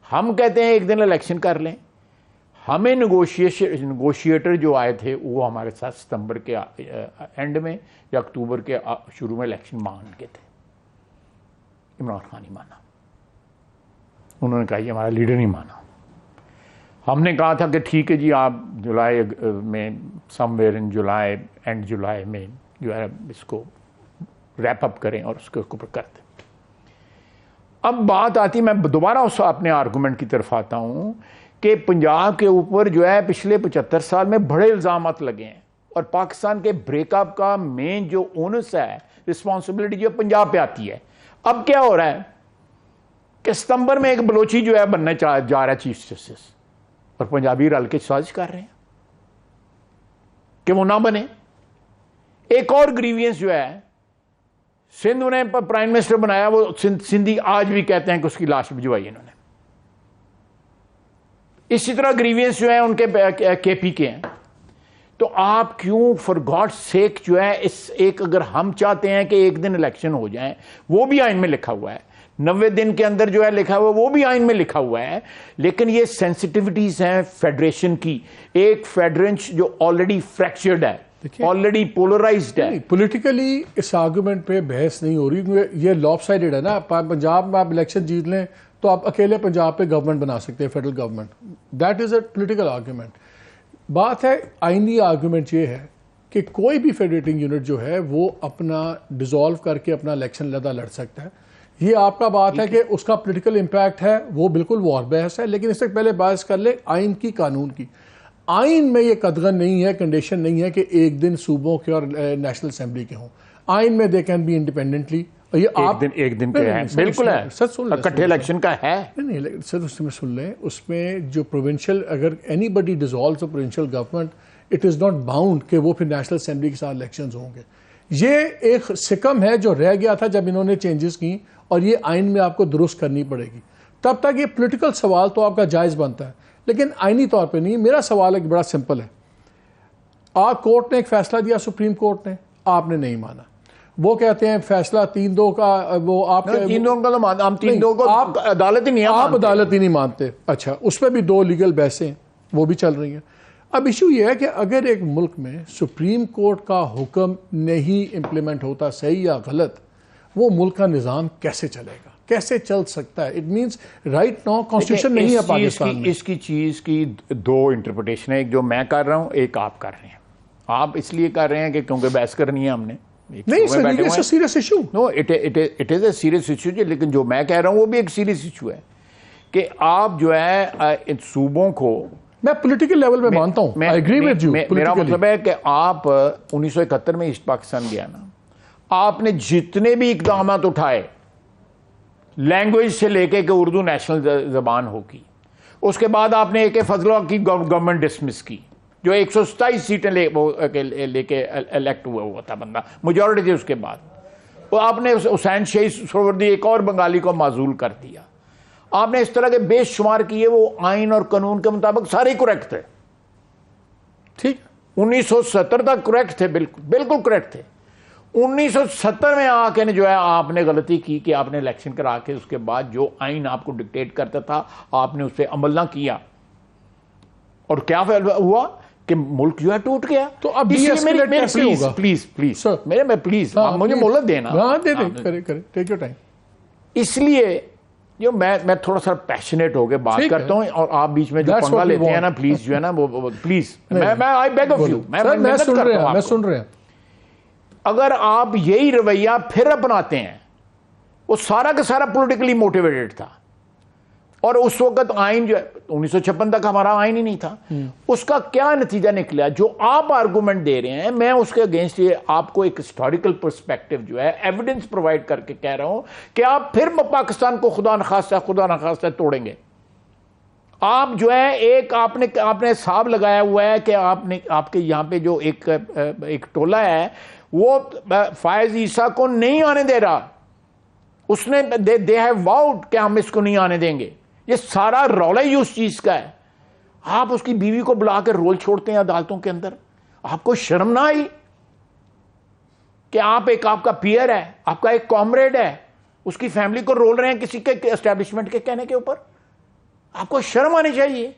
हम कहते हैं एक दिन इलेक्शन कर लें। हमें नेगोशिएटर जो आए थे वो हमारे साथ सितंबर के एंड में या अक्टूबर के शुरू में इलेक्शन मांग के थे। इमरान खान ही माना, उन्होंने कहा ये हमारा लीडर नहीं माना। हमने कहा था कि ठीक है जी, आप जुलाई में समवेयर इन जुलाई एंड जुलाई में जो है इसको रैप अप करें और उसके ऊपर कर दें। अब बात आती, मैं दोबारा उस अपने आर्गूमेंट की तरफ आता हूं कि पंजाब के ऊपर जो है पिछले 75 साल में बड़े इल्जामात लगे हैं और पाकिस्तान के ब्रेकअप का मेन जो ओनस है, रिस्पॉन्सिबिलिटी जो पंजाब पे आती है। अब क्या हो रहा है कि सितंबर में एक बलोची जो है बनने जा रहा है चीफ जस्टिस और पंजाबी रल के साजिश कर रहे हैं कि वो ना बने। एक और ग्रीवियंस जो है, सिंध ने प्राइम मिनिस्टर बनाया, वो सिंधी आज भी कहते हैं कि उसकी लाश भिजवाई इन्होंने। इसी तरह ग्रीवियंस जो है उनके केपी के हैं। तो आप क्यों फॉर गॉड सेक जो है इस एक, अगर हम चाहते हैं कि एक दिन इलेक्शन हो जाए, वो भी आइन में लिखा हुआ है, 90 दिन के अंदर जो है लिखा हुआ है, वो भी आइन में लिखा हुआ है। लेकिन ये सेंसिटिविटीज हैं फेडरेशन की। एक फेडरेशन जो ऑलरेडी फ्रैक्चर्ड है, ऑलरेडी पोलराइज्ड है। पॉलिटिकली इस आर्गुमेंट पे बहस नहीं हो रही। ये लॉपसाइडेड है ना। पंजाब में आप इलेक्शन जीत लें तो आप अकेले पंजाब पे गवर्नमेंट बना सकते हैं, federal government. That is a political argument. बात है आईनी आर्गुमेंट ये है कि कोई भी फेडरेटिंग यूनिट जो है वो अपना डिसॉल्व करके अपना इलेक्शन लड़ सकता है। ये आपका बात है कि उसका पॉलिटिकल इम्पैक्ट है, वो बिल्कुल वॉर बहस है। लेकिन इससे पहले बहस कर ले आइन की, कानून की। आइन में ये कदगन नहीं है, कंडीशन नहीं है कि एक दिन सूबों के और नेशनल असेंबली के हों। आइन में दे कैन बी इंडिपेंडेंटली। ये एक दिन के है, बिल्कुल है, सर सुन ले, इकट्ठे इलेक्शन का है। नहीं सर उसमें सुन लें, उसमें जो प्रोविंशियल, अगर anybody dissolves a provincial government, it is not bound कि वो फिर नेशनल असेंबली के साथ इलेक्शंस होंगे। ये एक सिकम है जो रह गया था जब इन्होंने चेंजेस की, और ये आइन में आपको दुरुस्त करनी पड़ेगी। तब तक ये पॉलिटिकल सवाल तो आपका जायज़ बनता है, लेकिन आइनी तौर पे नहीं। मेरा सवाल एक बड़ा सिंपल है। आप कोर्ट ने एक फैसला दिया, सुप्रीम कोर्ट ने, आपने नहीं माना। वो कहते हैं फैसला 3-2 का, वो आप 3-2 का तो हम 3-2 को आप अदालत ही नहीं, आप अदालत ही नहीं मानते। अच्छा, उस पर भी 2 लीगल बहसें वो भी चल रही हैं। अब इशू ये है कि अगर एक मुल्क में सुप्रीम कोर्ट का हुक्म नहीं इम्प्लीमेंट होता, सही या गलत, वो मुल्क का निज़ाम कैसे चलेगा, कैसे चल सकता है? It means right now constitution नहीं है पाकिस्तान में। इसकी चीज की 2 इंटरप्रिटेशन है, एक जो मैं कर रहा हूं, एक आप कर रहे हैं। आप इसलिए कर रहे हैं कि क्योंकि बहस करनी है हमने। नहीं sir, it's a serious issue. No, it is a serious issue. लेकिन जो मैं कह रहा हूं वो भी एक सीरियस इशू है कि आप जो है इन सूबों को, मैं पॉलिटिकल लेवल पे मानता हूं, आई एग्री विद यू। मेरा मतलब है कि आप 1971 में ईस्ट पाकिस्तान गया ना, आपने जितने भी इकदाम उठाए लैंग्वेज से लेके कि उर्दू नेशनल जबान होगी, उसके बाद आपने AK फजला की गवर्नमेंट डिसमिस की, जो 127 सीटें लेके इलेक्ट हुआ था बंदा, मेजॉरिटी थी। उसके बाद वो आपने हुसैन शहीद सोहरावर्दी एक और बंगाली को माजूल कर दिया। आपने इस तरह के बेशुमार किए, वो आइन और कानून के मुताबिक सारे करेक्ट थे। ठीक, 1970 तक करेक्ट थे, बिल्कुल बिल्कुल करेक्ट थे। 1970 में आके ने जो है आपने गलती की कि आपने इलेक्शन करा के उसके बाद जो आइन आपको डिक्टेट करता था आपने उस पर अमल ना किया, और क्या हुआ कि मुल्क जो है टूट गया। तो अब प्लीज मैं प्लीज मुझे मोहलत देना। Take your time. इसलिए जो मैं थोड़ा सा पैशनेट होकर बात करता हूं और आप बीच में जो पंगा लेते हैं ना, प्लीज जो है ना वो प्लीज, मैं आई बेग ऑफ यू, मैं सुन रहे हैं। अगर आप यही रवैया फिर अपनाते हैं, वो सारा का सारा पॉलिटिकली मोटिवेटेड था, और उस वक्त आइन जो 1956 तक हमारा आइन ही नहीं था, उसका क्या नतीजा निकला जो आप आर्गुमेंट दे रहे हैं, मैं उसके अगेंस्ट ये आपको एक हिस्टोरिकल पर्सपेक्टिव जो है एविडेंस प्रोवाइड करके कह रहा हूं कि आप फिर पाकिस्तान को खुदा न खास्ता तोड़ेंगे। आप जो है एक आपने हिसाब लगाया हुआ है कि आपके यहां पे जो एक टोला है वो फायज ईसा को नहीं आने दे रहा, उसने दे हैव वाउड कि हम इसको नहीं आने देंगे। ये सारा रौला ही उस चीज का है। आप उसकी बीवी को बुला कर रोल छोड़ते हैं अदालतों के अंदर, आपको शर्म ना आई कि आपका पीयर है, आपका एक कॉमरेड है, उसकी फैमिली को रोल रहे हैं किसी के एस्टेब्लिशमेंट के कहने के ऊपर? आपको शर्म आनी चाहिए।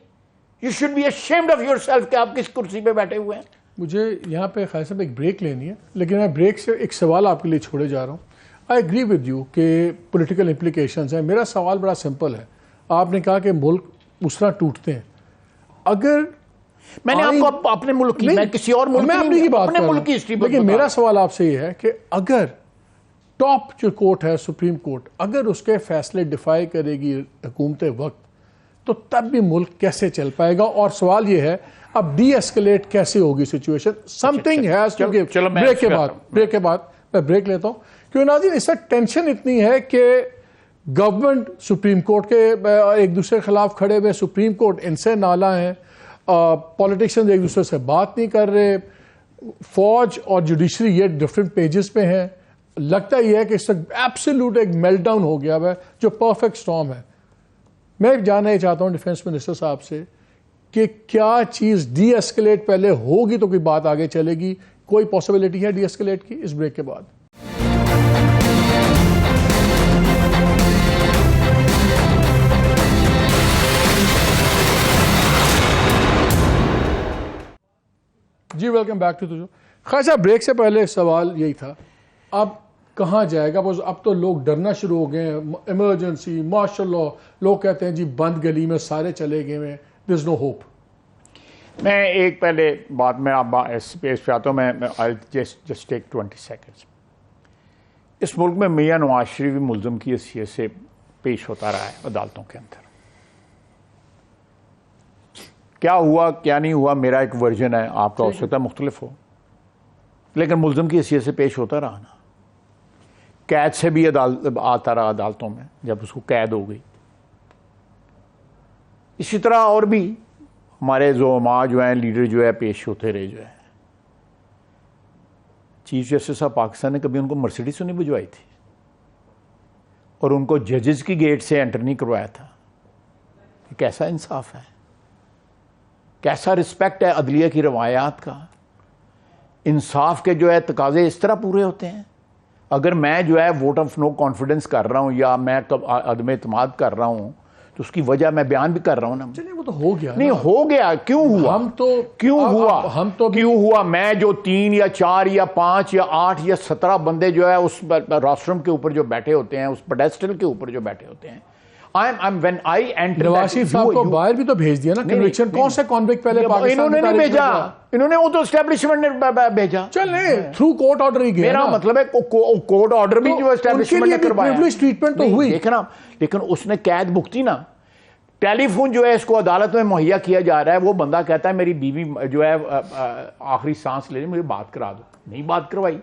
You should be ashamed of yourself कि आप किस कुर्सी पे बैठे हुए हैं। मुझे यहाँ पे खैर साहब एक ब्रेक लेनी है, लेकिन मैं ब्रेक से एक सवाल आपके लिए छोड़े जा रहा हूँ। आई एग्री विद यू कि पॉलिटिकल इम्प्लीकेशंस हैं। मेरा सवाल बड़ा सिंपल है। आपने कहा कि मुल्क उस तरह टूटते हैं, अगर मैंने आपको अपने मुल्क की, मैं किसी और मुल्क मैं अपनी की बात अपने मुल्क की हिस्ट्री, लेकिन मेरा सवाल आपसे ये है कि अगर टॉप जो कोर्ट है सुप्रीम कोर्ट, अगर उसके फैसले डिफाई करेगी हुकूमत वक्त, तो तब भी मुल्क कैसे चल पाएगा? और सवाल ये है अब डी एस्केलेट कैसे होगी situation? Something has to give. Break के बाद मैं ब्रेक लेता हूं, क्योंकि नाज़रीन इससे टेंशन इतनी है कि गवर्नमेंट सुप्रीम कोर्ट के एक दूसरे के खिलाफ खड़े हुए, सुप्रीम कोर्ट इनसे नाला है, पॉलिटिशियंस एक दूसरे से बात नहीं कर रहे, फौज और जुडिशरी ये डिफरेंट पेजेस पे हैं। लगता ही है कि इस वक्त एब्सोल्यूट एक मेल्टडाउन हो गया है जो परफेक्ट स्टॉर्म है। मैं जानना ही चाहता हूं डिफेंस मिनिस्टर साहब से कि क्या चीज़ डी एस्केलेट पहले होगी तो कोई बात आगे चलेगी? कोई पॉसिबिलिटी है डी एस्केलेट की? इस ब्रेक के बाद जी, वेलकम बैक टू तुझो। खासा ब्रेक से पहले सवाल यही था, अब कहाँ जाएगा? बस अब तो लोग डरना शुरू हो गए हैं। इमरजेंसी, मार्शल लॉ, लोग कहते हैं जी बंद गली में सारे चले गए हैं, देयर इज नो होप। मैं एक पहले बात में आप स्पेस पे आता हूँ, मैं आई जस्ट टेक 20 सेकेंड्स। इस मुल्क में मियां नवाज शरीफ भी मुल्ज़म की हैसियत से पेश होता रहा है अदालतों के अंदर। क्या हुआ क्या नहीं हुआ मेरा एक वर्जन है, आपका हो सकता है मुख्तलिफ हो, लेकिन मुल्ज़म की हैसियत से पेश होता रहा ना। कैद से भी आता रहा अदालतों में जब उसको कैद हो गई। इसी तरह और भी हमारे ज़ोमा जो हैं, लीडर जो है, पेश होते रहे जो है। चीफ जस्टिस ऑफ पाकिस्तान ने कभी उनको मर्सिडीज नहीं भिजवाई थी और उनको जजेस की गेट से एंटर नहीं करवाया था। कैसा इंसाफ है, कैसा रिस्पेक्ट है अदलिया की रवायात का। इंसाफ के जो है तकाजे इस तरह पूरे होते हैं। अगर मैं जो है वोट ऑफ नो कॉन्फिडेंस कर रहा हूं या मैं अदम एतमाद कर रहा हूं तो उसकी वजह मैं बयान भी कर रहा हूं ना। चलिए वो तो हो गया, नहीं हो गया, क्यों हुआ? क्यों हुआ? मैं जो 3 या 4 या 5 या 8 या 17 बंदे जो है उस राष्ट्रम के ऊपर जो बैठे होते हैं, उस पेडेस्टल के ऊपर जो बैठे होते हैं, when I enter, Nawaz Sharif साहब को बाहर भी तो भेज दिया ना कन्विक्शन। कौन से कॉन्विक्ट पहले पाकिस्तान? इन्होंने नहीं भेजा, इन्होंने वो तो एस्टैब्लिशमेंट ने भेजा। चले थ्रू कोर्ट ऑर्डर ही गया। मेरा मतलब है कोर्ट ऑर्डर भी जो एस्टैब्लिशमेंट ने करवाया, प्रिविलेज ट्रीटमेंट तो हुई, देखना, लेकिन उसने कैद भुगती ना। टेलीफोन जो है इसको अदालत में मुहैया किया जा रहा है, वो बंदा कहता है मेरी बीवी जो है आखिरी सांस ले रही, मुझे बात करा दो, नहीं बात करवाई।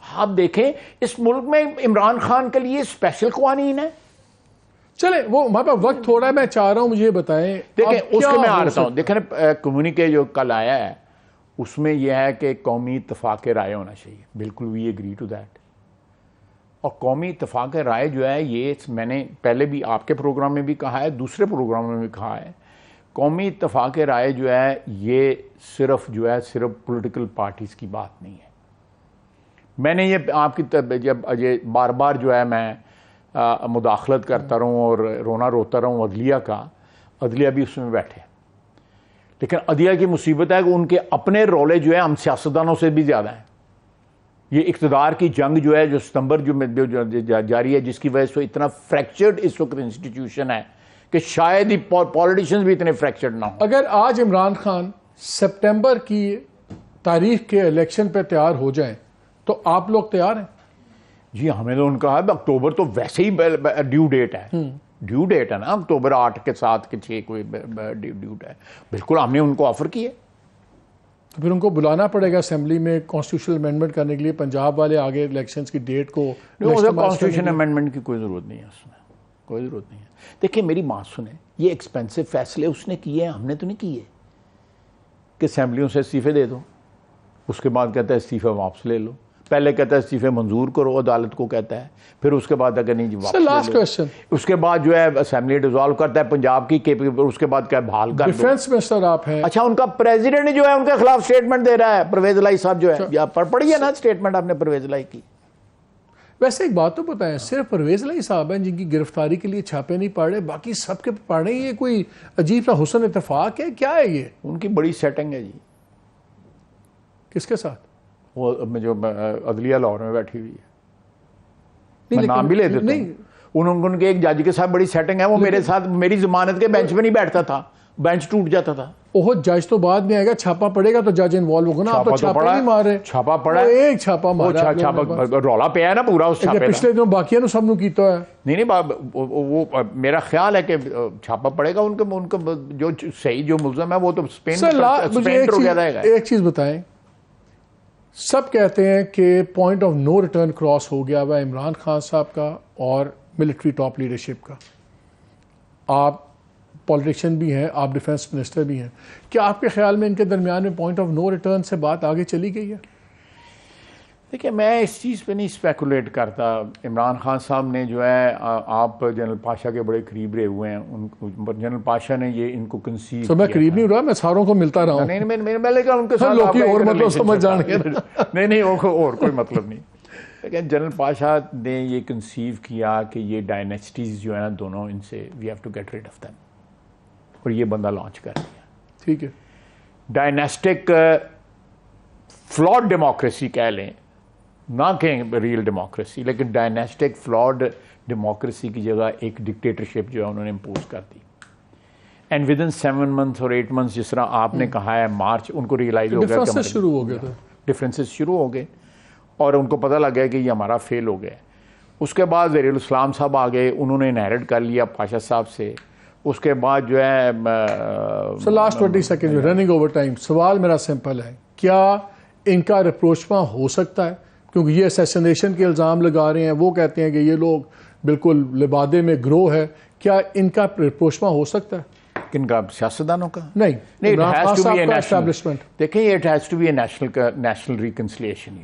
आप देखें इस मुल्क में इमरान खान के लिए स्पेशल कवानीन है। चले, वो हमारे पास वक्त थोड़ा है, मैं चाह रहा हूं मुझे बताएं। देखिए अब क्या उसके मैं हो आ रहा हूँ, सकता देखें ना कम्युनिके जो कल आया है उसमें यह है कि कौमी इत्तफाक राय होना चाहिए, बिल्कुल वी एग्री टू दैट। और कौमी इत्तफाक राय जो है ये मैंने पहले भी आपके प्रोग्राम में भी कहा है, दूसरे प्रोग्राम में भी कहा है, कौमी इत्तफाक राय जो है ये सिर्फ पॉलिटिकल पार्टीज़ की बात नहीं है। मैंने ये आपकी जब ये बार बार जो है मैं मुदाखलत करता रहूँ और रोना रोता रहूँ अदलिया का, अदलिया भी उसमें बैठे, लेकिन अदलिया की मुसीबत है कि उनके अपने रोले जो है हम सियासतदानों से भी ज़्यादा हैं। ये इक़्तिदार की जंग जो है जो सितंबर जो जारी है, जिसकी वजह से इतना फ्रैक्चर्ड इस वक्त इंस्टीट्यूशन है कि शायद ही पॉलिटिशियंस भी इतने फ्रैक्चर्ड ना हो। अगर आज इमरान खान सितंबर की तारीख के इलेक्शन पे तैयार हो जाएं तो आप लोग तैयार हैं? जी हमें तो उनका है अक्टूबर तो वैसे ही ड्यू डेट है, ड्यू डेट है ना, अक्टूबर 8 के 7 के 6 कोई ड्यू है, बिल्कुल हमने उनको ऑफर किए। तो फिर उनको बुलाना पड़ेगा असेंबली में कॉन्स्टिट्यूशनल अमेंडमेंट करने के लिए, पंजाब वाले आगे इलेक्शंस की डेट को। कॉन्स्टिट्यूशन अमेंडमेंट की कोई ज़रूरत नहीं है, उसमें कोई ज़रूरत नहीं है। देखिए मेरी बात सुने, ये एक्सपेंसिव फैसले उसने किए हैं, हमने तो नहीं किए कि असेंबलियों से इस्तीफे दे दो, उसके बाद कहता है इस्तीफा वापस ले लो, पहले कहता है इस्तीफे मंजूर करो, अदालत को कहता है, फिर उसके बाद अगर नहीं जी वापस लास्ट क्वेश्चन, उसके बाद जो है असेंबली डिसॉल्व करता है पंजाब की उसके बाद क्या बहाल कर दो। डिफेंस मिनिस्टर आप हैं। अच्छा उनका प्रेसिडेंट जो है उनके खिलाफ स्टेटमेंट दे रहा है, परवेज लाई साहब जो है, या पढ़िए ना स्टेटमेंट आपने परवेज लाई की। वैसे एक बात तो बताएं, सिर्फ परवेज लाई साहब हैं जिनकी गिरफ्तारी के लिए छापे नहीं पड़ रहे, बाकी सबके पड़ रहे हैं, ये कोई अजीब सा हुस्न इत्तेफाक है, क्या है ये? उनकी बड़ी सेटिंग है जी। किसके साथ? वो जो अदलिया लाहौर में बैठी हुई है, मैं नाम भी ले देता हूं, उनके एक जज के साथ बड़ी सेटिंग है, वो मेरे साथ मेरी जमानत के बेंच पे नहीं बैठता था, बेंच टूट जाता था। ओह जज तो बाद में आएगा, छापा पड़ेगा तो जज इन्वॉल्व होगा ना, आप तो छापा नहीं मार रहे। छापा पड़ा, एक छापा मारा, छापा रौला पे है ना पूरा उस छापे। पिछले दिनों बाकिया ने सबनु कीता है। नहीं वो मेरा ख्याल है कि छापा पड़ेगा उनका जो सही जो मुल्ज़म है वो तो स्पेन एक चीज बताएं, सब कहते हैं कि point of no return cross हो गया हुआ इमरान खान साहब का और मिलिट्री टॉप लीडरशिप का। आप पॉलिटिशियन भी हैं, आप डिफेंस मिनिस्टर भी हैं, क्या आपके ख्याल में इनके दरमियान में पॉइंट ऑफ नो रिटर्न से बात आगे चली गई है? देखिए मैं इस चीज़ पे नहीं स्पेकुलेट करता। इमरान खान साहब ने जो है, आप जनरल पाशा के बड़े करीब रहे हुए हैं, जनरल पाशा ने ये इनको कंसीव तो मैं करीब नहीं रहा, मैं सारों को मिलता रहा हूँ। नहीं उनके साथ और मतलब समझ जाने नहीं और कोई मतलब नहीं। लेकिन जनरल पाशा ने ये कंसीव किया कि ये डायनेस्टीज जो है ना दोनों, इनसे we have to get rid of them, और ये बंदा लॉन्च कर दिया। ठीक है, डायनेस्टिक फ्लॉड डेमोक्रेसी कह लें, ना कहें रियल डेमोक्रेसी, लेकिन डायनेस्टिक फ्लॉड डेमोक्रेसी की जगह एक डिक्टेटरशिप जो है उन्होंने इम्पोज कर दी। एंड विद इन 7 months और 8 months जिस तरह आपने कहा है, मार्च उनको रियलाइज हो गया, डिफरेंसेस शुरू हो गए थे, डिफरेंसेस शुरू हो गए और उनको पता लग गया कि ये हमारा फेल हो गया। उसके बाद ज़हीरुल इस्लाम साहब आ गए, उन्होंने इनहेरिट कर लिया पाशा साहब से। उसके बाद जो है last 20 second running over time, सवाल मेरा सिंपल है, क्या इनका रिप्रोचमा हो सकता है? क्योंकि ये असैसिनेशन के इल्ज़ाम लगा रहे हैं, वो कहते हैं कि ये लोग बिल्कुल लिबादे में ग्रो है, क्या इनका रिप्रोचमा हो सकता है? किनका? सियासतदानों का? नहीं, एस्टैब्लिशमेंट। देखिए it has to be a national reconciliation,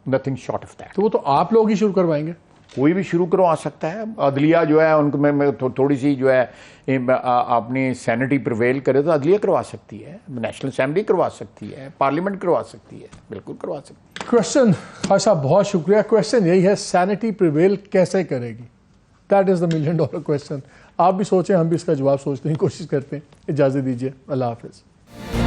nothing short of that. तो वो तो आप लोग ही शुरू करवाएंगे? कोई भी शुरू करवा सकता है। अदलिया जो है उनको में थोड़ी सी जो है अपनी सैनिटी प्रिवेल करे तो अदलिया करवा सकती है, नेशनल असेंबली करवा सकती है, पार्लियामेंट करवा सकती है, बिल्कुल करवा सकती है। क्वेश्चन खासा बहुत शुक्रिया। क्वेश्चन यही है, सैनिटी प्रिवेल कैसे करेगी? That is the $1 million question. आप भी सोचें, हम भी इसका जवाब सोचने की कोशिश करते हैं। इजाज़त दीजिए, अल्लाह हाफिज़।